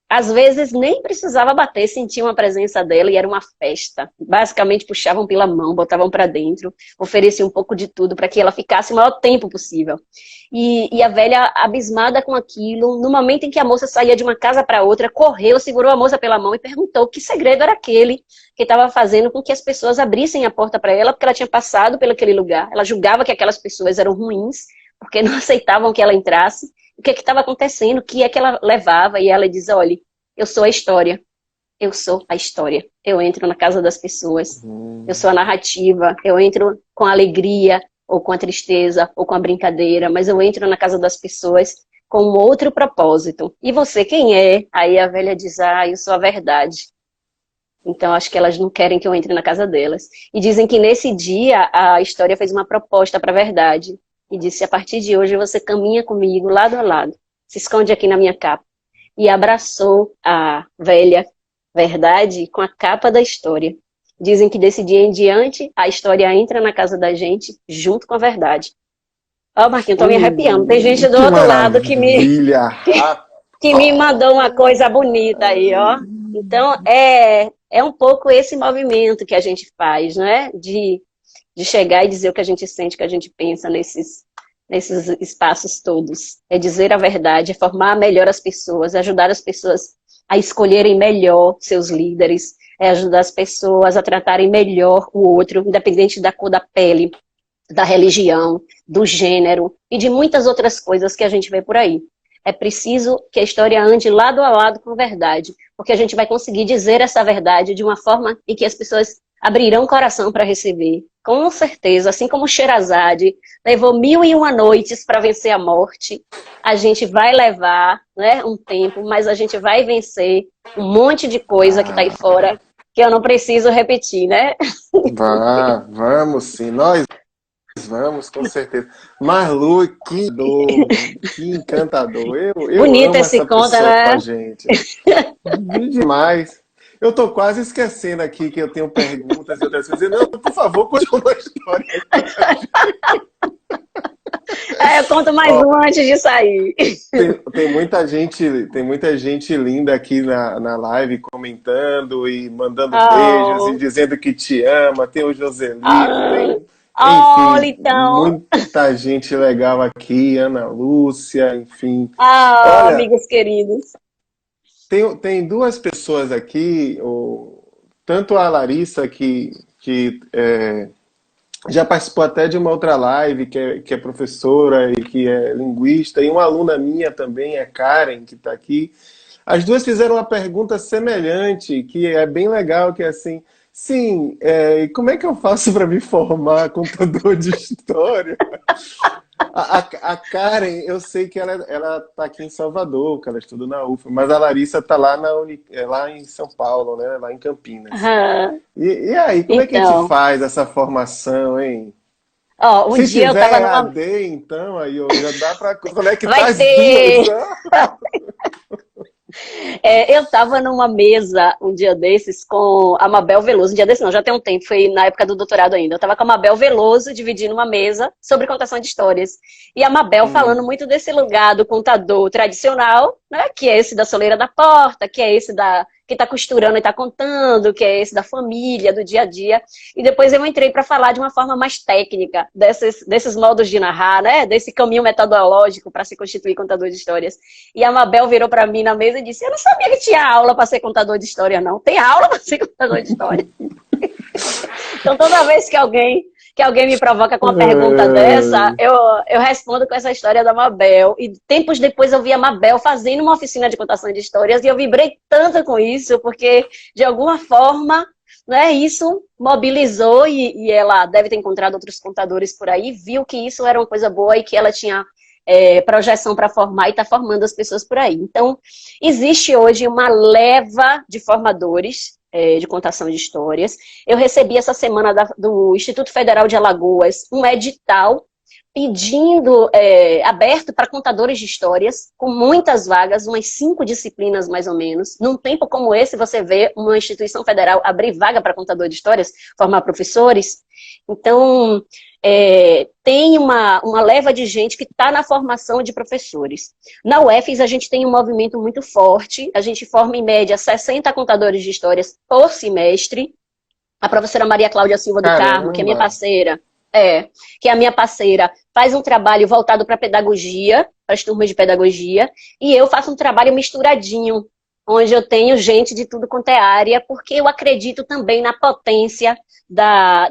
Às vezes nem precisava bater, sentiam a presença dela e era uma festa. Basicamente puxavam pela mão, botavam para dentro, ofereciam um pouco de tudo para que ela ficasse o maior tempo possível. E a velha, abismada com aquilo, no momento em que a moça saía de uma casa para outra, correu, segurou a moça pela mão e perguntou que segredo era aquele que estava fazendo com que as pessoas abrissem a porta para ela, porque ela tinha passado por aquele lugar. Ela julgava que aquelas pessoas eram ruins, porque não aceitavam que ela entrasse. O que estava acontecendo, o que é que ela levava, e ela diz, olha, eu sou a história, eu sou a história, eu entro na casa das pessoas, eu sou a narrativa, eu entro com a alegria, ou com a tristeza, ou com a brincadeira, mas eu entro na casa das pessoas com um outro propósito. E você, quem é? Aí a velha diz, eu sou a verdade. Então, acho que elas não querem que eu entre na casa delas. E dizem que nesse dia, a história fez uma proposta para a verdade. E disse, a partir de hoje você caminha comigo lado a lado, se esconde aqui na minha capa. E abraçou a velha verdade com a capa da história. Dizem que desse dia em diante, a história entra na casa da gente junto com a verdade. Ó, Marquinhos, tô me arrepiando. Tem gente do Que outro lado maravilha! que me mandou uma coisa bonita aí, ó. Então, é um pouco esse movimento que a gente faz, né? De chegar e dizer o que a gente sente, o que a gente pensa nesses espaços todos. É dizer a verdade, é formar melhor as pessoas, é ajudar as pessoas a escolherem melhor seus líderes, é ajudar as pessoas a tratarem melhor o outro, independente da cor da pele, da religião, do gênero e de muitas outras coisas que a gente vê por aí. É preciso que a história ande lado a lado com a verdade, porque a gente vai conseguir dizer essa verdade de uma forma em que as pessoas abrirão o coração para receber. Com certeza, assim como Sherazade levou 1001 noites para vencer a morte, a gente vai levar, né, um tempo, mas a gente vai vencer um monte de coisa que está aí fora, que eu não preciso repetir, né? Vamos sim, nós vamos, com certeza. Marlu, que dor, que encantador. Eu Bonito amo esse essa conta, pessoa com a né? gente. Demais. Eu tô quase esquecendo aqui que eu tenho perguntas e outras coisas. Não, por favor, conte uma história. Eu conto mais uma antes de sair. Tem muita gente linda aqui na live comentando e mandando beijos e Oh, dizendo que te ama. Tem o Joselito, oh, olha, enfim, então. muita gente legal aqui, Ana Lúcia, enfim. Oh, Olha, amigos queridos. tem duas pessoas aqui, tanto a Larissa, que já participou até de uma outra live, que é professora e que é linguista, e uma aluna minha também, é Karen, que está aqui. As duas fizeram uma pergunta semelhante, que é bem legal, que é assim, sim, como é que eu faço para me formar contador de história? A Karen, eu sei que ela tá aqui em Salvador, que ela estuda na UFA, mas a Larissa tá lá, lá em São Paulo, né? Lá em Campinas. Aham. E aí, como é que a gente Então, faz essa formação, hein? ó, um Se dia eu tava tiver numa. AD, então, aí ó, já dá pra conectar Vai as duas, ter! ó. Eu estava numa mesa um dia desses com a Mabel Veloso, um dia desses não, já tem um tempo, foi na época do doutorado ainda. Eu estava com a Mabel Veloso dividindo uma mesa sobre contação de histórias. E a Mabel falando Hum. muito desse lugar do contador tradicional, né, que é esse da soleira da porta, que é esse da que está costurando e está contando, que é esse da família, do dia a dia. E depois eu entrei para falar de uma forma mais técnica desses modos de narrar, né, desse caminho metodológico para se constituir contador de histórias. E a Mabel virou para mim na mesa e disse: Eu não sabia que tinha aula para ser contador de história, não. Tem aula para ser contador de história. Então, toda vez que alguém me provoca com uma pergunta dessa, É. eu respondo com essa história da Mabel. E tempos depois eu vi a Mabel fazendo uma oficina de contação de histórias e eu vibrei tanto com isso, porque de alguma forma, né, isso mobilizou e ela deve ter encontrado outros contadores por aí, viu que isso era uma coisa boa e que ela tinha projeção para formar e está formando as pessoas por aí. Então, existe hoje uma leva de formadores de contação de histórias. Eu recebi essa semana do Instituto Federal de Alagoas um edital pedindo, aberto para contadores de histórias, com muitas vagas, umas 5 disciplinas mais ou menos. Num tempo como esse, você vê uma instituição federal abrir vaga para contador de histórias, formar professores. Então, tem uma leva de gente que está na formação de professores. Na UFES, a gente tem um movimento muito forte, a gente forma, em média, 60 contadores de histórias por semestre. A professora Maria Cláudia Silva do Carmo, que é minha Caramba! parceira, que é a minha parceira, faz um trabalho voltado para pedagogia, para as turmas de pedagogia, e eu faço um trabalho misturadinho, onde eu tenho gente de tudo quanto é área, porque eu acredito também na potência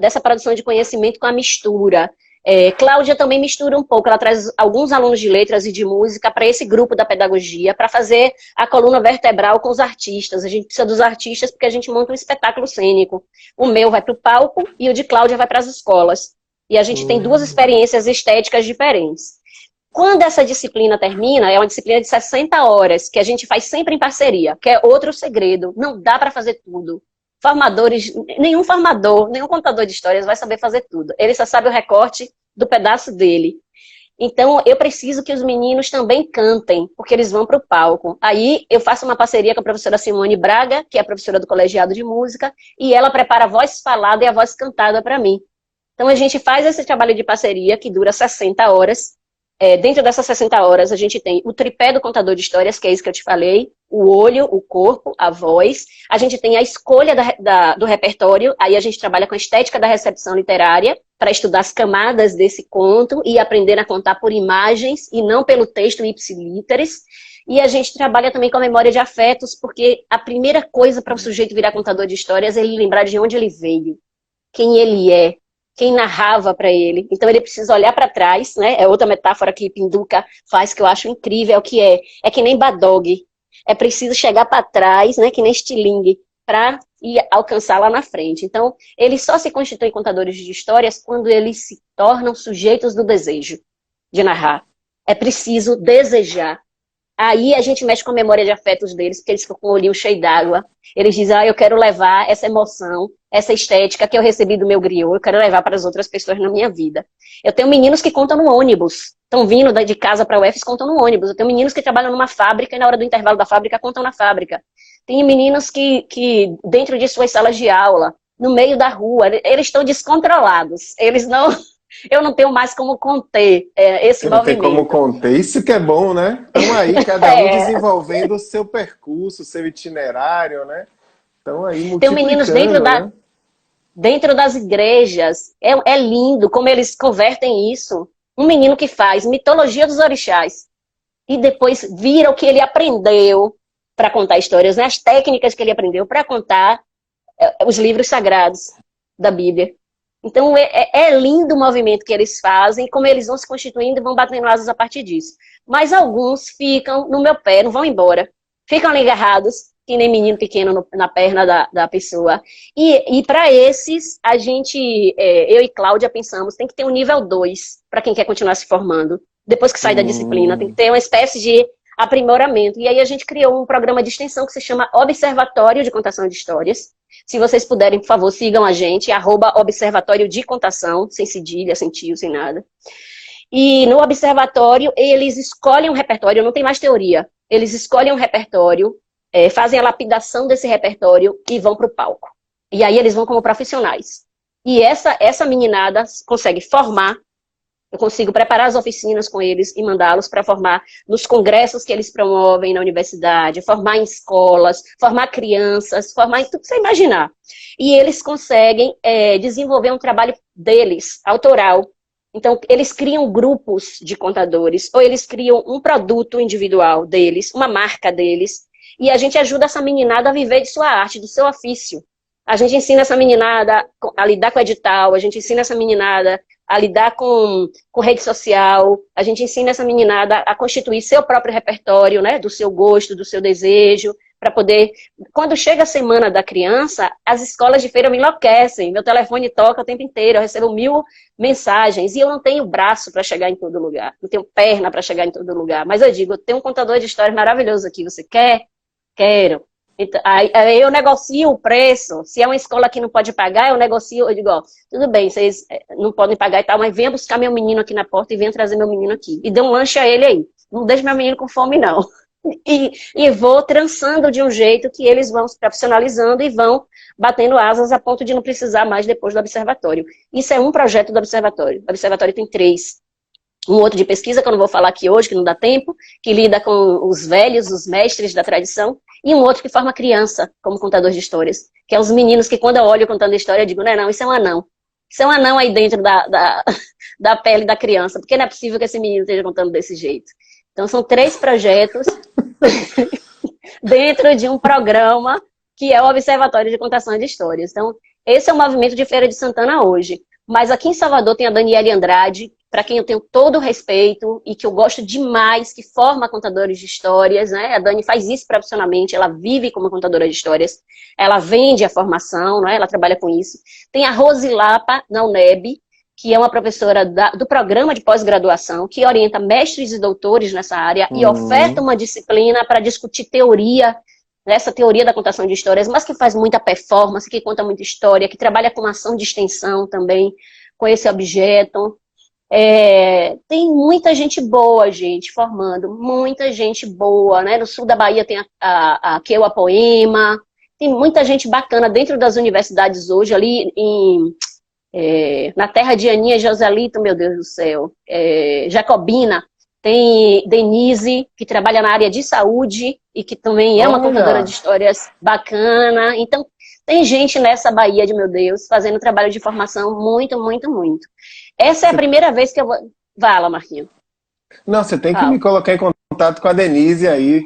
dessa produção de conhecimento com a mistura. Cláudia também mistura um pouco, ela traz alguns alunos de letras e de música para esse grupo da pedagogia, para fazer a coluna vertebral com os artistas. A gente precisa dos artistas porque a gente monta um espetáculo cênico. O meu vai para o palco e o de Cláudia vai para as escolas. E a gente tem duas Hum. experiências estéticas diferentes. Quando essa disciplina termina, é uma disciplina de 60 horas, que a gente faz sempre em parceria, que é outro segredo. Não dá para fazer tudo. Formadores, nenhum formador, nenhum contador de histórias vai saber fazer tudo. Ele só sabe o recorte do pedaço dele. Então, eu preciso que os meninos também cantem, porque eles vão para o palco. Aí, eu faço uma parceria com a professora Simone Braga, que é a professora do Colegiado de Música, e ela prepara a voz falada e a voz cantada para mim. Então, a gente faz esse trabalho de parceria, que dura 60 horas. Dentro dessas 60 horas, a gente tem o tripé do contador de histórias, que é isso que eu te falei, o olho, o corpo, a voz. A gente tem a escolha do repertório, aí a gente trabalha com a estética da recepção literária, para estudar as camadas desse conto e aprender a contar por imagens e não pelo texto ipsilíteres. E a gente trabalha também com a memória de afetos, porque a primeira coisa para o sujeito virar contador de histórias é ele lembrar de onde ele veio, quem ele é, quem narrava para ele. Então ele precisa olhar para trás, né? É outra metáfora que Pinduca faz que eu acho incrível, é o que é que nem Badog. É preciso chegar para trás, né? Que nem Stiling, para ir alcançar lá na frente. Então, eles só se constituem contadores de histórias quando eles se tornam sujeitos do desejo de narrar. É preciso desejar. Aí a gente mexe com a memória de afetos deles, porque eles ficam com o olhinho cheio d'água. Eles dizem, eu quero levar essa emoção, essa estética que eu recebi do meu griot, eu quero levar para as outras pessoas na minha vida. Eu tenho meninos que contam no ônibus, estão vindo de casa para a UFES, contam no ônibus. Eu tenho meninos que trabalham numa fábrica e na hora do intervalo da fábrica contam na fábrica. Tem meninos que dentro de suas salas de aula, no meio da rua, eles estão descontrolados. Eu não tenho mais como conter esse Você não tem como movimento. conter. Isso que é bom, né? Estão aí, cada um É, desenvolvendo o seu percurso, o seu itinerário, né? Estão aí tem meninos multiplicando, né? dentro das igrejas. É lindo como eles convertem isso. Um menino que faz mitologia dos orixás e depois vira o que ele aprendeu para contar histórias, né? As técnicas que ele aprendeu para contar os livros sagrados da Bíblia. Então é lindo o movimento que eles fazem, como eles vão se constituindo e vão batendo asas a partir disso. Mas alguns ficam no meu pé, não vão embora. Ficam ali agarrados, que nem menino pequeno na perna da pessoa. E para esses, a gente, eu e Cláudia pensamos, tem que ter um nível 2 para quem quer continuar se formando. Depois que sai da disciplina, tem que ter uma espécie de aprimoramento. E aí a gente criou um programa de extensão que se chama Observatório de Contação de Histórias. Se vocês puderem, por favor, sigam a gente, @Observatório de Contação, sem cedilha, sem tio, sem nada. E no observatório, eles escolhem um repertório, não tem mais teoria. Eles escolhem um repertório, fazem a lapidação desse repertório e vão para o palco. E aí eles vão como profissionais. E essa meninada consegue formar, eu consigo preparar as oficinas com eles e mandá-los para formar nos congressos que eles promovem na universidade, formar em escolas, formar crianças, formar em tudo que você imaginar. E eles conseguem desenvolver um trabalho deles, autoral. Então, eles criam grupos de contadores, ou eles criam um produto individual deles, uma marca deles, e a gente ajuda essa meninada a viver de sua arte, do seu ofício. A gente ensina essa meninada a lidar com edital, a gente ensina essa meninada a lidar com rede social, a gente ensina essa meninada a constituir seu próprio repertório, né, do seu gosto, do seu desejo, para poder... Quando chega a semana da criança, as escolas de feira me enlouquecem, meu telefone toca o tempo inteiro, eu recebo 1000 mensagens, e eu não tenho braço para chegar em todo lugar, não tenho perna para chegar em todo lugar, mas eu digo, eu tenho um contador de histórias maravilhoso aqui, você quer? Quero. Então, aí eu negocio o preço, se é uma escola que não pode pagar, eu negocio, eu digo, ó, tudo bem, vocês não podem pagar e tal, mas venha buscar meu menino aqui na porta e venha trazer meu menino aqui, e dê um lanche a ele aí, não deixe meu menino com fome não. E vou trançando de um jeito que eles vão se profissionalizando e vão batendo asas a ponto de não precisar mais depois do observatório. Isso é um projeto do observatório. O observatório tem 3. Um outro de pesquisa, que eu não vou falar aqui hoje, que não dá tempo, que lida com os velhos, os mestres da tradição, e um outro que forma criança como contador de histórias, que é os meninos que quando eu olho contando história, eu digo, não, isso é um anão. Isso é um anão aí dentro da pele da criança, porque não é possível que esse menino esteja contando desse jeito. Então, são 3 projetos dentro de um programa que é o Observatório de Contação de Histórias. Então, esse é o movimento de Feira de Santana hoje. Mas aqui em Salvador tem a Daniele Andrade, para quem eu tenho todo o respeito e que eu gosto demais, que forma contadores de histórias, né? A Dani faz isso profissionalmente, ela vive como contadora de histórias, ela vende a formação, né? Ela trabalha com isso. Tem a Rose Lapa, na UNEB, que é uma professora do programa de pós-graduação, que orienta mestres e doutores nessa área e oferta uma disciplina para discutir teoria, essa teoria da contação de histórias, mas que faz muita performance, que conta muita história, que trabalha com ação de extensão também, com esse objeto. Tem muita gente boa, gente, formando, muita gente boa, né? No sul da Bahia tem a Keua Poema, tem muita gente bacana dentro das universidades hoje, ali na terra de Aninha Joselito, meu Deus do céu, Jacobina, tem Denise, que trabalha na área de saúde e que também é uma contadora de histórias bacana. Então, tem gente nessa Bahia de meu Deus fazendo trabalho de formação muito, muito, muito. Essa é a primeira vez que eu vou... Fala, Marquinhos. Não, você tem que me colocar em contato com a Denise aí.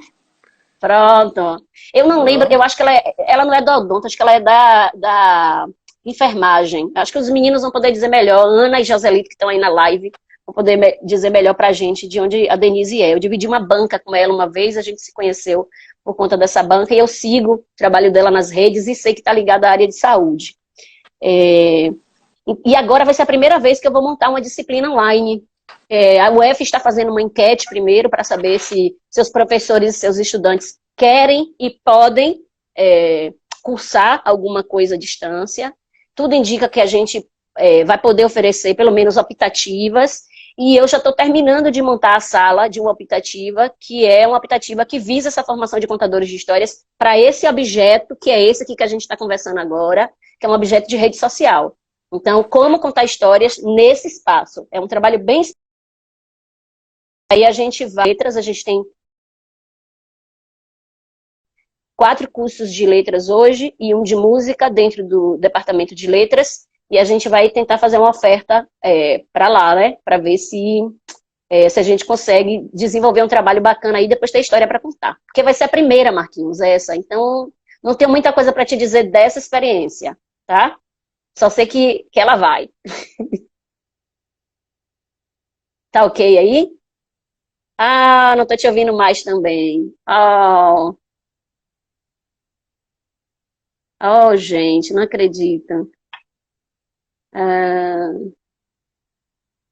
Pronto. Eu não lembro, eu acho que ela não é da odonto, acho que ela é da enfermagem. Acho que os meninos vão poder dizer melhor, Ana e Joselito, que estão aí na live, vão poder dizer melhor pra gente de onde a Denise é. Eu dividi uma banca com ela uma vez, a gente se conheceu por conta dessa banca, e eu sigo o trabalho dela nas redes e sei que está ligada à área de saúde. E agora vai ser a primeira vez que eu vou montar uma disciplina online. A UF está fazendo uma enquete primeiro para saber se seus professores e seus estudantes querem e podem cursar alguma coisa à distância. Tudo indica que a gente vai poder oferecer pelo menos optativas, e eu já estou terminando de montar a sala de uma optativa, que é uma optativa que visa essa formação de contadores de histórias para esse objeto, que é esse aqui que a gente está conversando agora, que é um objeto de rede social. Então, como contar histórias nesse espaço? É um trabalho bem... Aí a gente tem 4 cursos de letras hoje e um de música dentro do departamento de letras, e a gente vai tentar fazer uma oferta para lá, né? Para ver se a gente consegue desenvolver um trabalho bacana aí, depois ter história para contar. Porque vai ser a primeira, Marquinhos, essa. Então, não tenho muita coisa para te dizer dessa experiência, tá? Só sei que ela vai. Tá ok aí? Ah, não tô te ouvindo mais também. Oh. Oh, gente, não acredito. Ah,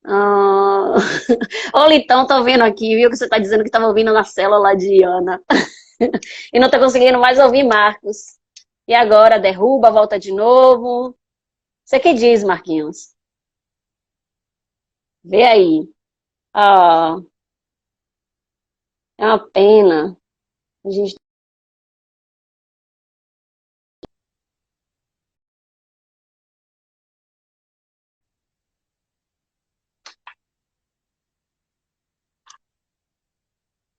ah. Ô, Litão, tô vendo aqui, viu, que você tá dizendo que tava ouvindo na célula de Ana. E não tá conseguindo mais ouvir Marcos. E agora, derruba, volta de novo. Você que diz, Marquinhos? Vê aí. Ah, é uma pena. A gente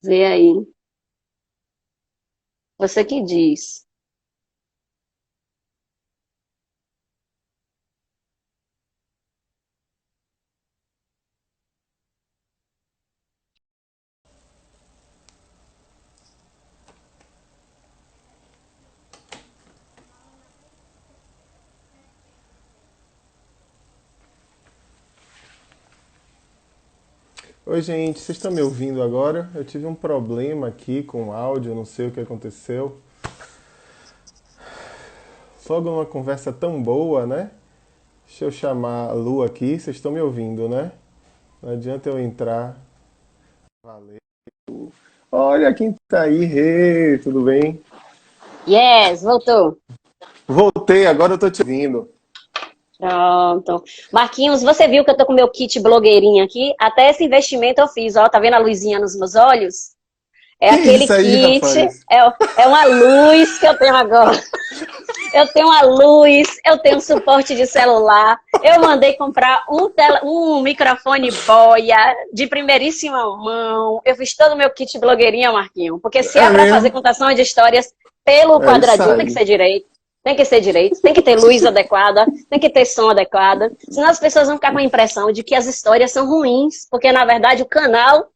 vê aí. Você que diz. Oi, gente, vocês estão me ouvindo agora? Eu tive um problema aqui com o áudio, não sei o que aconteceu. Logo numa conversa tão boa, né? Deixa eu chamar a Lu aqui, vocês estão me ouvindo, né? Não adianta eu entrar. Valeu. Olha quem tá aí, Rê, tudo bem? Yes, voltou. Voltei, agora eu tô te ouvindo. Pronto. Marquinhos, você viu que eu tô com meu kit blogueirinha aqui? Até esse investimento eu fiz, ó. Tá vendo a luzinha nos meus olhos? É Que aquele isso aí, kit, rapaz? é uma luz que eu tenho agora. Eu tenho uma luz, eu tenho um suporte de celular. Eu mandei comprar um microfone boia de primeiríssima mão. Eu fiz todo o meu kit blogueirinha, Marquinho. Porque se É é para fazer mesmo? contação de histórias pelo É isso quadradinho, tem que aí. ser direito. Tem que ser direito, tem que ter luz adequada, tem que ter som adequado. Senão as pessoas vão ficar com a impressão de que as histórias são ruins, porque na verdade o canal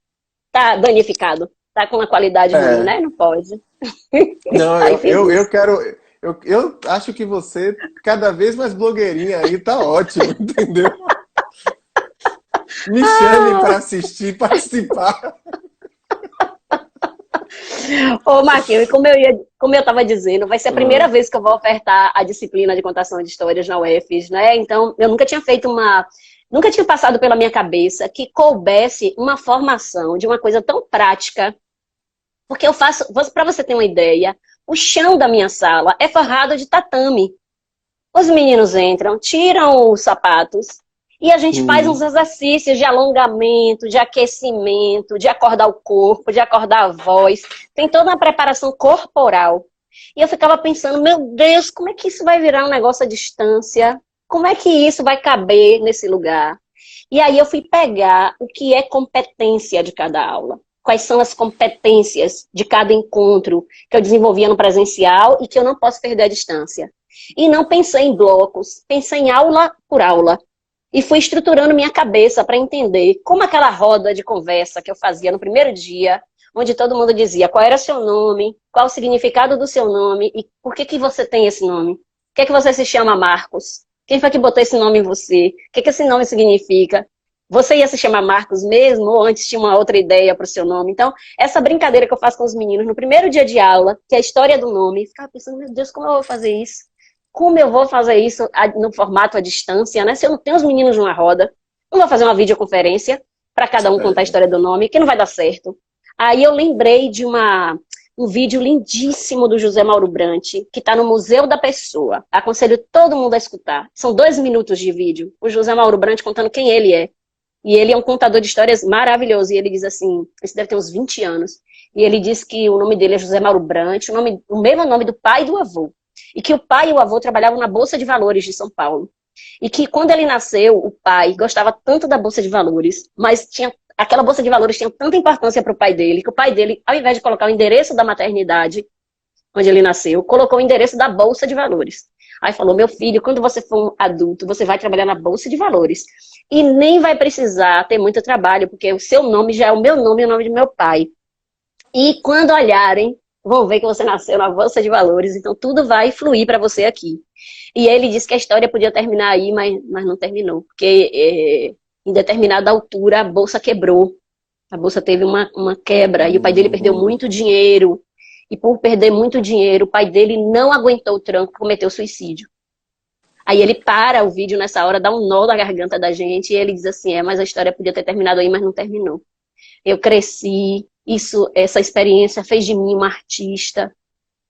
tá danificado, tá com uma qualidade ruim, É. né? Não pode. Não, Aí fiz eu isso. quero. Eu acho que você, cada vez mais blogueirinha aí, tá ótimo, entendeu? Me chame para assistir, participar. Ô, Marquinhos, e como eu estava dizendo, vai ser a primeira vez que eu vou ofertar a disciplina de contação de histórias na UFES, né? Então, eu nunca tinha nunca tinha passado pela minha cabeça que coubesse uma formação de uma coisa tão prática, porque eu faço, para você ter uma ideia, o chão da minha sala é forrado de tatame. Os meninos entram, tiram os sapatos e a gente faz uns Hum. exercícios de alongamento, de aquecimento, de acordar o corpo, de acordar a voz. Tem toda uma preparação corporal. E eu ficava pensando, meu Deus, como é que isso vai virar um negócio à distância? Como é que isso vai caber nesse lugar? E aí eu fui pegar o que é competência de cada aula. Quais são as competências de cada encontro que eu desenvolvia no presencial e que eu não posso perder à distância. E não pensei em blocos, pensei em aula por aula. E fui estruturando minha cabeça para entender como aquela roda de conversa que eu fazia no primeiro dia, onde todo mundo dizia qual era o seu nome, qual o significado do seu nome e por que você tem esse nome. Por que você se chama Marcos? Quem foi que botou esse nome em você? O que esse nome significa? Você ia se chamar Marcos mesmo ou antes tinha uma outra ideia para o seu nome? Então, essa brincadeira que eu faço com os meninos no primeiro dia de aula, que é a história do nome, ficava pensando, meu Deus, como eu vou fazer isso? Como eu vou fazer isso no formato à distância, né? Se eu não tenho os meninos numa roda, não vou fazer uma videoconferência para cada um contar a É. história do nome, que não vai dar certo. Aí eu lembrei de um vídeo lindíssimo do José Mauro Brant, que está no Museu da Pessoa. Aconselho todo mundo a escutar. São 2 minutos de vídeo. O José Mauro Brant contando quem ele é. E ele é um contador de histórias maravilhoso. E ele diz assim, isso deve ter uns 20 anos. E ele diz que o nome dele é José Mauro Brant, o mesmo nome do pai e do avô. E que o pai e o avô trabalhavam na Bolsa de Valores de São Paulo. E que quando ele nasceu, o pai gostava tanto da Bolsa de Valores, mas aquela Bolsa de Valores tinha tanta importância para o pai dele, que o pai dele, ao invés de colocar o endereço da maternidade, onde ele nasceu, colocou o endereço da Bolsa de Valores. Aí falou, meu filho, quando você for um adulto, você vai trabalhar na Bolsa de Valores. E nem vai precisar ter muito trabalho, porque o seu nome já é o meu nome e o nome de meu pai. E quando olharem, vão ver que você nasceu na Bolsa de Valores, então tudo vai fluir para você aqui. E ele disse que a história podia terminar aí, mas não terminou, porque em determinada altura a Bolsa quebrou. A Bolsa teve uma quebra e o pai dele perdeu muito dinheiro. e por perder muito dinheiro, o pai dele não aguentou o tranco, cometeu suicídio. Aí ele para o vídeo nessa hora, dá um nó na garganta da gente, e ele diz assim, mas a história podia ter terminado aí, mas não terminou. Eu cresci, essa experiência fez de mim uma artista,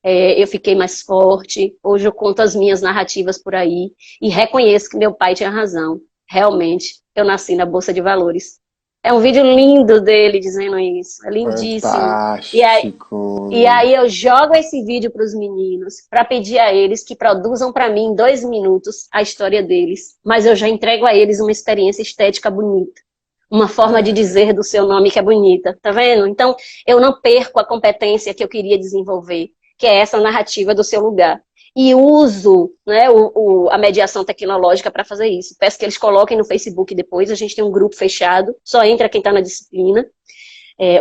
eu fiquei mais forte, hoje eu conto as minhas narrativas por aí, e reconheço que meu pai tinha razão. Realmente, eu nasci na Bolsa de Valores. É um vídeo lindo dele dizendo isso, é lindíssimo. E Fantástico. aí eu jogo esse vídeo para os meninos, para pedir a eles que produzam para mim em 2 minutos a história deles. Mas eu já entrego a eles uma experiência estética bonita. Uma forma de dizer do seu nome que é bonita, tá vendo? Então, eu não perco a competência que eu queria desenvolver, que é essa narrativa do seu lugar. E uso, né, a mediação tecnológica para fazer isso. Peço que eles coloquem no Facebook depois, a gente tem um grupo fechado, só entra quem está na disciplina,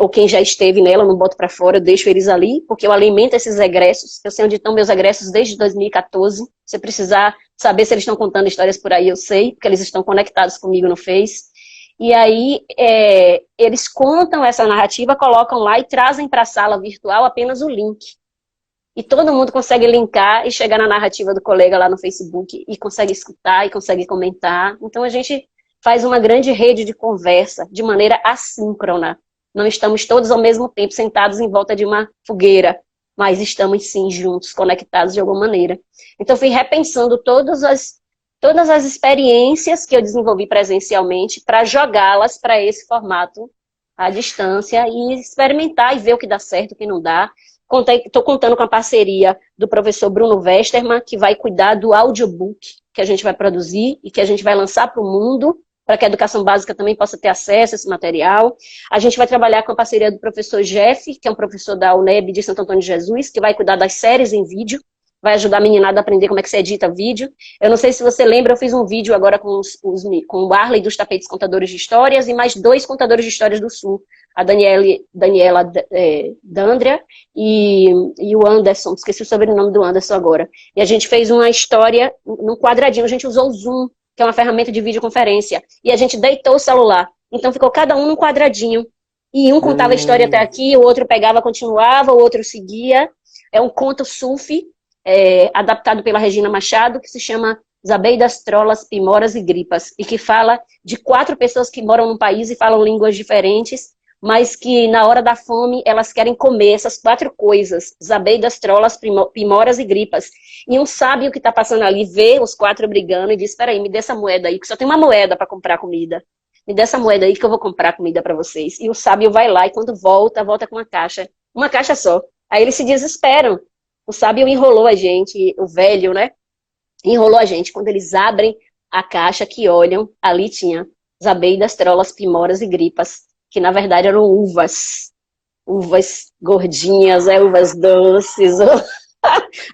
ou quem já esteve nela, eu não boto para fora, eu deixo eles ali, porque eu alimento esses egressos, eu sei onde estão meus egressos desde 2014, se precisar saber se eles estão contando histórias por aí, eu sei, porque eles estão conectados comigo no Face. E aí, eles contam essa narrativa, colocam lá e trazem para a sala virtual apenas o link. E todo mundo consegue linkar e chegar na narrativa do colega lá no Facebook e consegue escutar e consegue comentar. Então a gente faz uma grande rede de conversa de maneira assíncrona. Não estamos todos ao mesmo tempo sentados em volta de uma fogueira, mas estamos sim juntos, conectados de alguma maneira. Então fui repensando todas as experiências que eu desenvolvi presencialmente para jogá-las para esse formato à distância e experimentar e ver o que dá certo, o que não dá. Estou contando com a parceria do professor Bruno Westermann, que vai cuidar do audiobook que a gente vai produzir e que a gente vai lançar para o mundo, para que a educação básica também possa ter acesso a esse material. A gente vai trabalhar com a parceria do professor Jeff, que é um professor da UNEB de Santo Antônio de Jesus, que vai cuidar das séries em vídeo, vai ajudar a meninada a aprender como é que se edita vídeo. Eu não sei se você lembra, eu fiz um vídeo agora com o Arley dos Tapetes Contadores de Histórias e mais 2 contadores de histórias do Sul, a Daniela Dandria e o Anderson, esqueci o sobrenome do Anderson agora. E a gente fez uma história num quadradinho, a gente usou o Zoom, que é uma ferramenta de videoconferência, e a gente deitou o celular. Então ficou cada um num quadradinho. E um contava a história até aqui, o outro pegava, continuava, o outro seguia. É um conto sufi, adaptado pela Regina Machado, que se chama Zabeidas, Trolas, Pimoras e Gripas, e que fala de 4 pessoas que moram num país e falam línguas diferentes, mas que na hora da fome elas querem comer essas 4 coisas, zabeidas, trolas, pimoras e gripas. E um sabe o que está passando ali, vê os 4 brigando e diz, espera aí, me dê essa moeda aí, que só tem uma moeda para comprar comida. Me dê essa moeda aí que eu vou comprar comida para vocês. E o sábio vai lá e quando volta com uma caixa só. Aí eles se desesperam. O sábio enrolou a gente, o velho, né? Enrolou a gente. Quando eles abrem a caixa, que olham, ali tinha zabeidas, trolas, pimoras e gripas, que na verdade eram uvas gordinhas, uvas doces.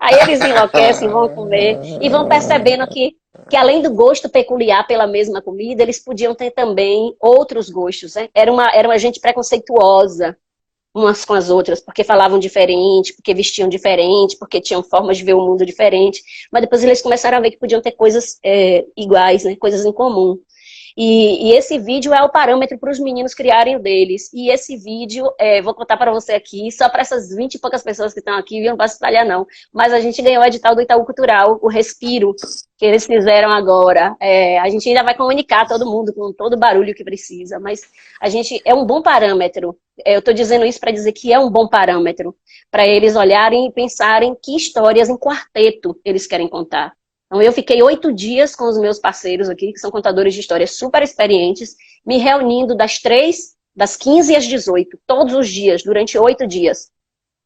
Aí eles enlouquecem, vão comer e vão percebendo que além do gosto peculiar pela mesma comida, eles podiam ter também outros gostos, né? Era uma gente preconceituosa umas com as outras, porque falavam diferente, porque vestiam diferente, porque tinham formas de ver o mundo diferente, mas depois eles começaram a ver que podiam ter coisas iguais, né? Coisas em comum. E esse vídeo é o parâmetro para os meninos criarem o deles. E esse vídeo, vou contar para você aqui, só para essas 20 e poucas pessoas que estão aqui, não vai se espalhar não. Mas a gente ganhou o edital do Itaú Cultural, o Respiro, que eles fizeram agora. A gente ainda vai comunicar todo mundo com todo o barulho que precisa, mas a gente é um bom parâmetro. Eu estou dizendo isso para dizer que é um bom parâmetro, para eles olharem e pensarem que histórias em quarteto eles querem contar. Então, eu fiquei 8 dias com os meus parceiros aqui, que são contadores de histórias super experientes, me reunindo das 15 às 18, todos os dias, durante 8 dias,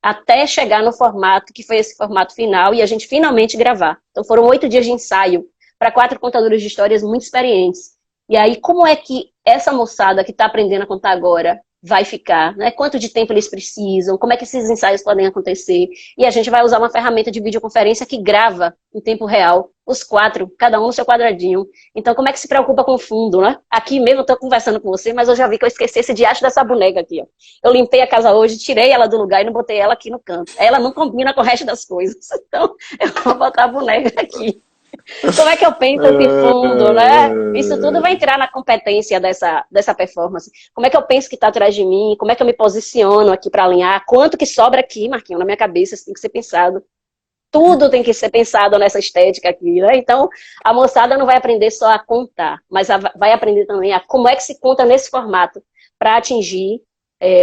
até chegar no formato, que foi esse formato final, e a gente finalmente gravar. Então, foram 8 dias de ensaio para 4 contadores de histórias muito experientes. E aí, como é que essa moçada que está aprendendo a contar agora vai ficar, né? Quanto de tempo eles precisam, como é que esses ensaios podem acontecer. E a gente vai usar uma ferramenta de videoconferência que grava em tempo real os 4, cada um no seu quadradinho. Então, como é que se preocupa com o fundo, né? Aqui mesmo eu estou conversando com você, mas eu já vi que eu esqueci esse diacho dessa boneca aqui, ó. Eu limpei a casa hoje, tirei ela do lugar e não botei ela aqui no canto. Ela não combina com o resto das coisas. Então, eu vou botar a boneca aqui. Como é que eu penso esse fundo, né? Isso tudo vai entrar na competência dessa performance. Como é que eu penso que está atrás de mim? Como é que eu me posiciono aqui para alinhar? Quanto que sobra aqui, Marquinhos, na minha cabeça? Isso tem que ser pensado. Tudo tem que ser pensado nessa estética aqui, né? Então, a moçada não vai aprender só a contar, mas vai aprender também a como é que se conta nesse formato para atingir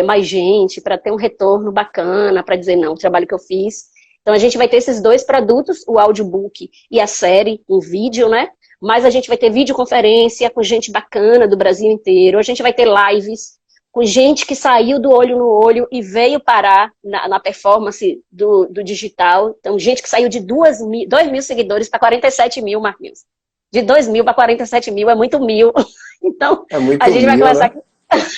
mais gente, para ter um retorno bacana, para dizer, não, o trabalho que eu fiz. Então, a gente vai ter esses dois produtos, o audiobook e a série em vídeo, né? Mas a gente vai ter videoconferência com gente bacana do Brasil inteiro, a gente vai ter lives com gente que saiu do olho no olho e veio parar na performance do digital. Então, gente que saiu de 2 mil seguidores para 47 mil, Marquinhos. De 2 mil para 47 mil é muito mil. Então, É muito a gente vai mil, conversar... né?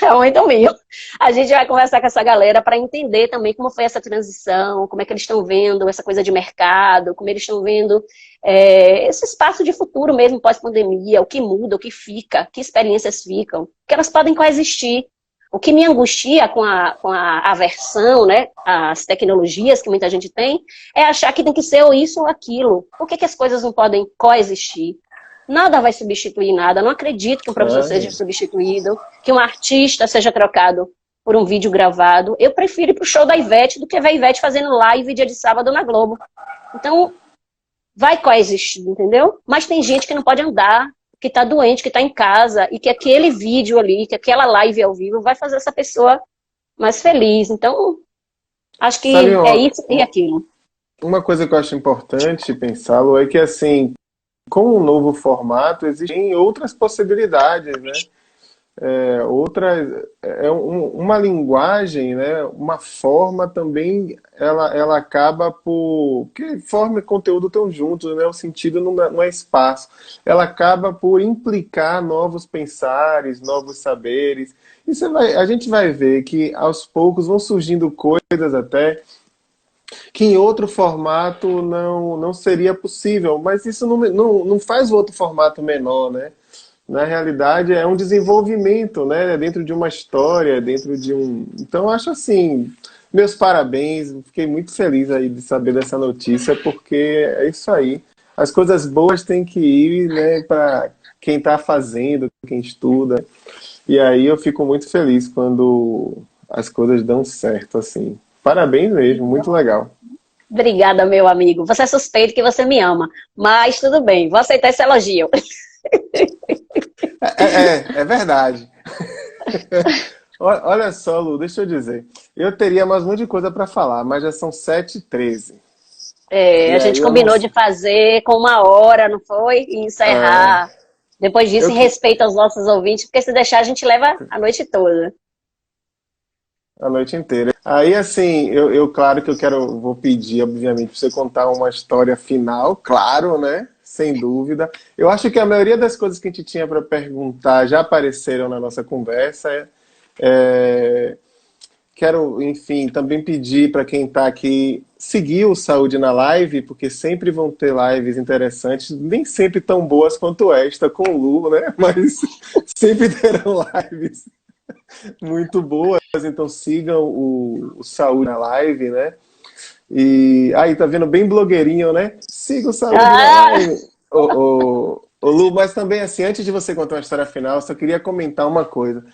É muito mil. A gente vai conversar com essa galera para entender também como foi essa transição, como é que eles estão vendo essa coisa de mercado, como eles estão vendo esse espaço de futuro mesmo pós-pandemia, o que muda, o que fica, que experiências ficam, que elas podem coexistir. O que me angustia com a aversão, né, às tecnologias que muita gente tem, é achar que tem que ser ou isso ou aquilo. Por que as coisas não podem coexistir? Nada vai substituir nada. Não acredito que um professor seja substituído, que um artista seja trocado por um vídeo gravado. Eu prefiro ir pro show da Ivete do que ver a Ivete fazendo live dia de sábado na Globo. Então, vai coexistir, entendeu? Mas tem gente que não pode andar, que está doente, que está em casa, e que aquele vídeo ali, que aquela live ao vivo vai fazer essa pessoa mais feliz. Então, acho que Sabe, é isso e aquilo. uma coisa que eu acho importante pensá-lo é que, assim, com um novo formato, existem outras possibilidades, né? Uma linguagem, né? Uma forma também, ela acaba por... Porque forma e conteúdo estão juntos, né? O sentido não é espaço. Ela acaba por implicar novos pensares, novos saberes. E a gente vai ver que, aos poucos, vão surgindo coisas até que em outro formato não seria possível, mas isso não faz o outro formato menor, né? Na realidade, é um desenvolvimento, né? Dentro de uma história, dentro de um... Então, eu acho assim, meus parabéns, fiquei muito feliz aí de saber dessa notícia, porque é isso aí. As coisas boas têm que ir, né, para quem está fazendo, quem estuda. E aí eu fico muito feliz quando as coisas dão certo, assim. Parabéns mesmo, muito legal. Obrigada, meu amigo. Você é suspeito que você me ama, mas tudo bem, vou aceitar esse elogio. É verdade. Olha só, Lu, deixa eu dizer. Eu teria mais um monte de coisa para falar, mas já são 7h13. E A aí gente eu não... combinou de fazer com 1 hora, não foi? E É, encerrar. Depois disso, eu em que... respeito aos nossos ouvintes, porque se deixar, a gente leva a noite toda. A noite inteira. Aí, assim, claro que vou pedir, obviamente, para você contar uma história final, claro, né? Sem dúvida. Eu acho que a maioria das coisas que a gente tinha para perguntar já apareceram na nossa conversa. É, Quero, enfim, também pedir para quem está aqui seguir o Saúde na Live, porque sempre vão ter lives interessantes, nem sempre tão boas quanto esta com o Lu, né? Mas sempre terão lives muito boas, então sigam o Saúde na Live, né? E aí, tá vendo bem blogueirinho, né? Siga o Saúde na Ah, Live. Ô, Lu, mas também assim, antes de você contar uma história final, eu só queria comentar uma coisa.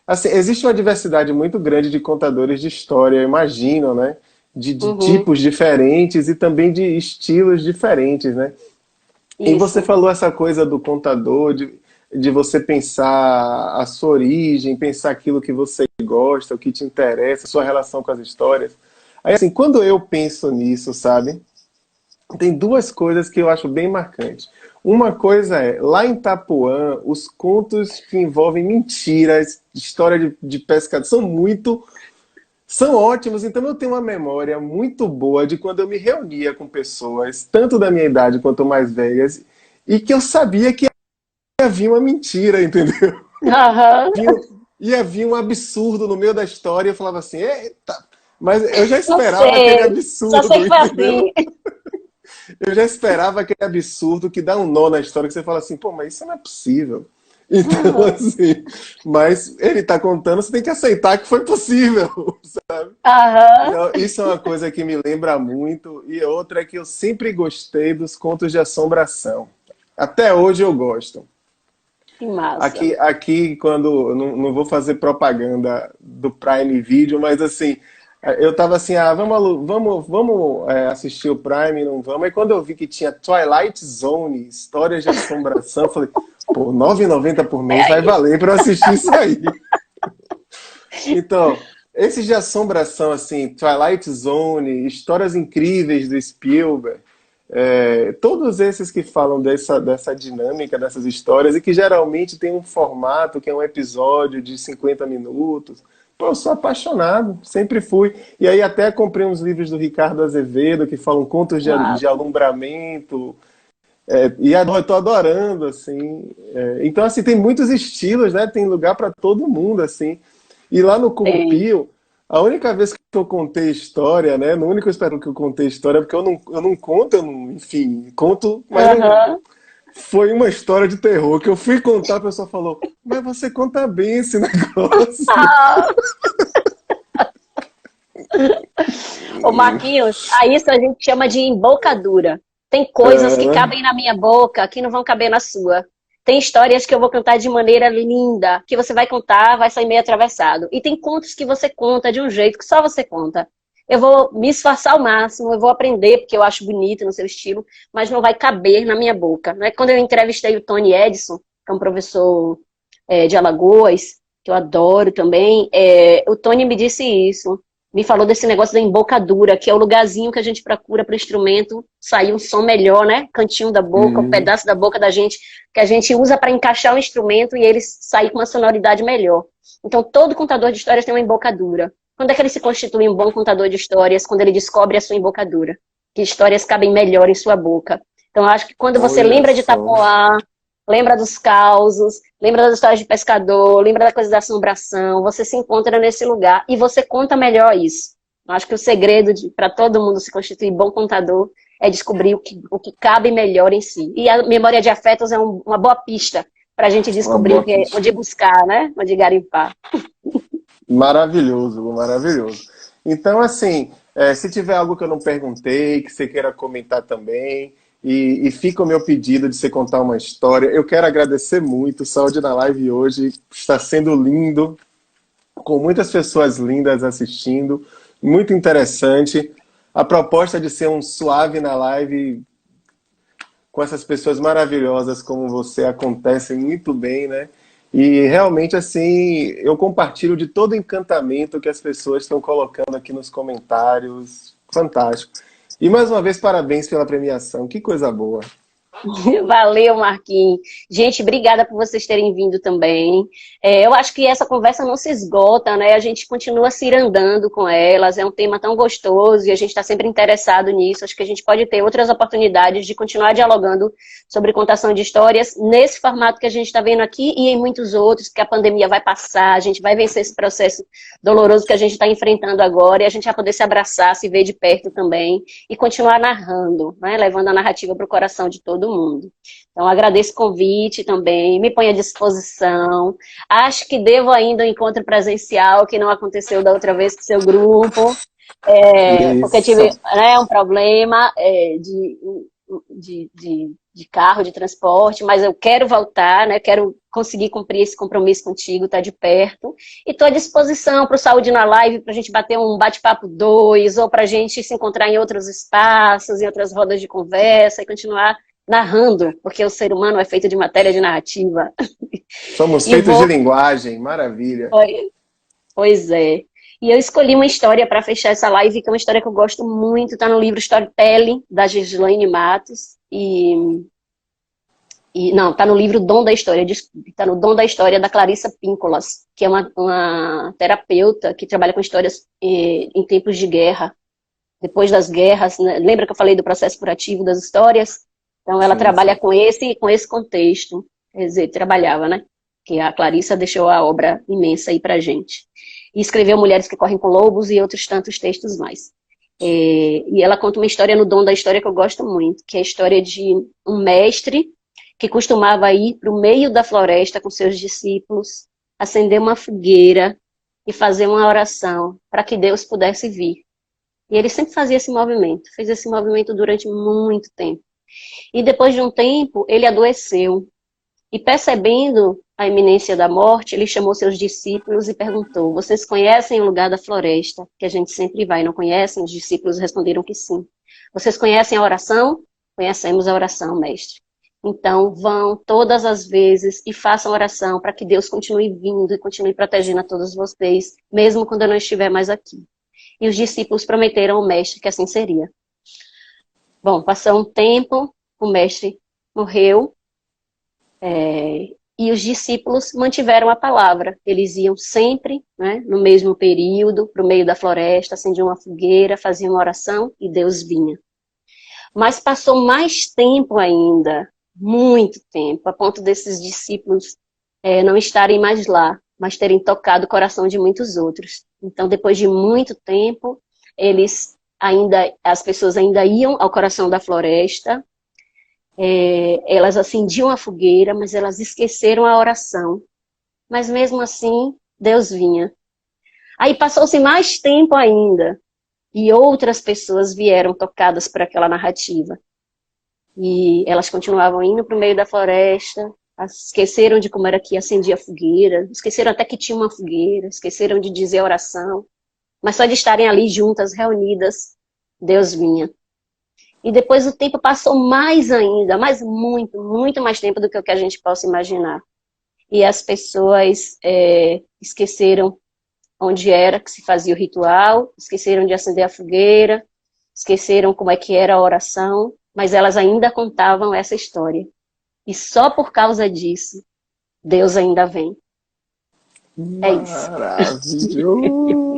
Assim, existe uma diversidade muito grande de contadores de história, eu imagino, né? De uhum, tipos diferentes e também de estilos diferentes, né? E você isso. falou essa coisa do contador, de você pensar a sua origem, pensar aquilo que você gosta, o que te interessa, a sua relação com as histórias. Aí, assim, quando eu penso nisso, sabe? Tem duas coisas que eu acho bem marcantes. Uma coisa é, lá em Itapuã, os contos que envolvem mentiras, história de pescado, são ótimos. Então eu tenho uma memória muito boa de quando eu me reunia com pessoas, tanto da minha idade quanto mais velhas, e que eu sabia que havia uma mentira, entendeu? Aham, Ia vir um absurdo no meio da história e eu falava assim, eita, mas eu já eu esperava aquele sei. Só sei absurdo, que foi entendeu? assim. Eu já esperava aquele absurdo que dá um nó na história, que você fala assim, pô, mas isso não é possível. Então, assim, mas ele tá contando, você tem que aceitar que foi possível, sabe? Aham, Então, isso é uma coisa que me lembra muito. E outra é que eu sempre gostei dos contos de assombração. Até hoje eu gosto. que massa. Aqui quando. Não vou fazer propaganda do Prime Video, mas assim. Eu tava assim, assistir o Prime, não vamos. E quando eu vi que tinha Twilight Zone, histórias de assombração, eu falei, pô, R$ 9,90 por É mês vai aí. valer para assistir isso aí. Então, esses de assombração, assim, Twilight Zone, histórias incríveis do Spielberg, todos esses que falam dessa dinâmica, dessas histórias, e que geralmente tem um formato que é um episódio de 50 minutos. Pô, eu sou apaixonado, sempre fui. E aí até comprei uns livros do Ricardo Azevedo que falam contos de Massa. alumbramento, e eu tô adorando, assim. Então, assim, tem muitos estilos, né? Tem lugar para todo mundo, assim. E lá no Tem. Currupio, a única vez que eu contei história, né? No único espero que eu contei história, porque eu não conto, enfim, conto, mas não. Aham. Foi uma história de terror que eu fui contar, a pessoa falou, mas você conta bem esse negócio. Ah, ô Marquinhos, a isso a gente chama de embocadura. Tem coisas que Ah, cabem na minha boca que não vão caber na sua. Tem histórias que eu vou contar de maneira linda, que você vai contar, vai sair meio atravessado. E tem contos que você conta de um jeito que só você conta. Eu vou me esforçar ao máximo, eu vou aprender, porque eu acho bonito no seu estilo, mas não vai caber na minha boca. Né? Quando eu entrevistei o Tony Edison, que é um professor de Alagoas, que eu adoro também, o Tony me disse isso. Me falou desse negócio da embocadura, que é o lugarzinho que a gente procura para o instrumento sair um som melhor, né? Cantinho da boca, um hum, pedaço da boca da gente, que a gente usa para encaixar o instrumento e ele sair com uma sonoridade melhor. Então, todo contador de histórias tem uma embocadura. Quando é que ele se constitui um bom contador de histórias? Quando ele descobre a sua embocadura. Que histórias cabem melhor em sua boca. Então, eu acho que quando você olha lembra de só. Itapoá, lembra dos causos, lembra das histórias de pescador, lembra da coisa da assombração, você se encontra nesse lugar e você conta melhor isso. Eu acho que o segredo para todo mundo se constituir bom contador é descobrir o que cabe melhor em si. E a memória de afetos é uma boa pista para a gente Uma descobrir boa o que é, pista. onde buscar, né? Onde garimpar. Maravilhoso, Lu, maravilhoso. Então, assim, se tiver algo que eu não perguntei, que você queira comentar também, e fica o meu pedido de você contar uma história, eu quero agradecer muito. Saúde na Live hoje está sendo lindo, com muitas pessoas lindas assistindo, muito interessante. A proposta de ser um suave na live com essas pessoas maravilhosas como você acontece muito bem, né? E realmente, assim, eu compartilho de todo o encantamento que as pessoas estão colocando aqui nos comentários. Fantástico. E mais uma vez, parabéns pela premiação. Que coisa boa. Valeu, Marquinhos. Gente, obrigada por vocês terem vindo também. Eu acho que essa conversa não se esgota, né? A gente continua se irandando com elas. É um tema tão gostoso e a gente está sempre interessado nisso. Acho que a gente pode ter outras oportunidades de continuar dialogando sobre contação de histórias nesse formato que a gente está vendo aqui e em muitos outros, que a pandemia vai passar, a gente vai vencer esse processo doloroso que a gente está enfrentando agora e a gente vai poder se abraçar, se ver de perto também e continuar narrando, né? Levando a narrativa para o coração de todo mundo. Então, agradeço o convite também, me ponho à disposição. Acho que devo ainda um encontro presencial, que não aconteceu da outra vez com o seu grupo, porque tive, Isso. né, um problema de carro, de transporte, mas eu quero voltar, né, quero conseguir cumprir esse compromisso contigo, estar de perto, e estou à disposição para o Saúde na Live, para a gente bater um bate-papo dois, ou para a gente se encontrar em outros espaços, em outras rodas de conversa, e continuar narrando, porque o ser humano é feito de matéria de narrativa. Somos E feitos de vou, linguagem. Maravilha. pois é. E eu escolhi uma história para fechar essa live, que é uma história que eu gosto muito, está no livro Storytelling, da Gislaine Matos, não, está no livro Dom da História, está no Dom da História da Clarissa Píncolas, que é uma terapeuta que trabalha com histórias em tempos de guerra, depois das guerras, né? Lembra que eu falei do processo curativo das histórias? Então ela Sim, trabalha sim. com esse contexto, quer dizer, trabalhava, né? Que a Clarissa deixou a obra imensa aí pra gente. E escreveu Mulheres que Correm com Lobos e outros tantos textos mais. E ela conta uma história no Dom da História que eu gosto muito, que é a história de um mestre que costumava ir para o meio da floresta com seus discípulos, acender uma fogueira e fazer uma oração para que Deus pudesse vir. E ele sempre fazia esse movimento, fez esse movimento durante muito tempo. E depois de um tempo, ele adoeceu. E percebendo a iminência da morte, ele chamou seus discípulos e perguntou: vocês conhecem o lugar da floresta, que a gente sempre vai, não conhecem? Os discípulos responderam que sim. Vocês conhecem a oração? Conhecemos a oração, mestre. Então vão todas as vezes e façam oração para que Deus continue vindo e continue protegendo a todos vocês, mesmo quando eu não estiver mais aqui. E os discípulos prometeram ao mestre que assim seria. Bom, passou um tempo, o mestre morreu, e os discípulos mantiveram a palavra. Eles iam sempre, né, no mesmo período, para o meio da floresta, acendiam uma fogueira, faziam uma oração e Deus vinha. Mas passou mais tempo ainda, muito tempo, a ponto desses discípulos não estarem mais lá, mas terem tocado o coração de muitos outros. Então, depois de muito tempo, as pessoas ainda iam ao coração da floresta, elas acendiam a fogueira, mas elas esqueceram a oração. Mas mesmo assim, Deus vinha. Aí passou-se mais tempo ainda, e outras pessoas vieram tocadas por aquela narrativa. E elas continuavam indo para o meio da floresta, esqueceram de como era que acendia a fogueira, esqueceram até que tinha uma fogueira, esqueceram de dizer a oração, mas só de estarem ali juntas, reunidas, Deus vinha. E depois o tempo passou mais ainda, mas muito, muito mais tempo do que o que a gente possa imaginar. E as pessoas esqueceram onde era que se fazia o ritual, esqueceram de acender a fogueira, esqueceram como é que era a oração, mas elas ainda contavam essa história. E só por causa disso, Deus ainda vem. É isso. Maravilhoso!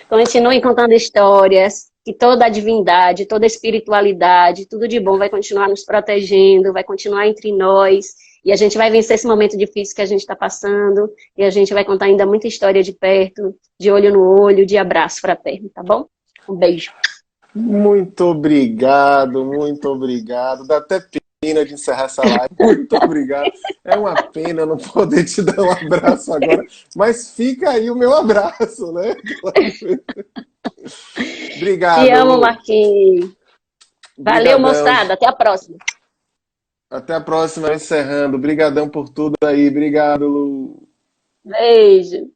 Continuem contando histórias, que toda a divindade, toda a espiritualidade, tudo de bom vai continuar nos protegendo, vai continuar entre nós, e a gente vai vencer esse momento difícil que a gente está passando, e a gente vai contar ainda muita história de perto, de olho no olho, de abraço fraterno, tá bom? Um beijo. Muito obrigado, muito obrigado. Dá até pena de encerrar essa live. Muito obrigado. É uma pena não poder te dar um abraço agora, mas fica aí o meu abraço, né? Obrigado. Te amo, Marquinhos. Valeu, Brigadão. moçada. Até a próxima. Até a próxima, encerrando. Obrigadão por tudo aí. Obrigado, Lu. Beijo.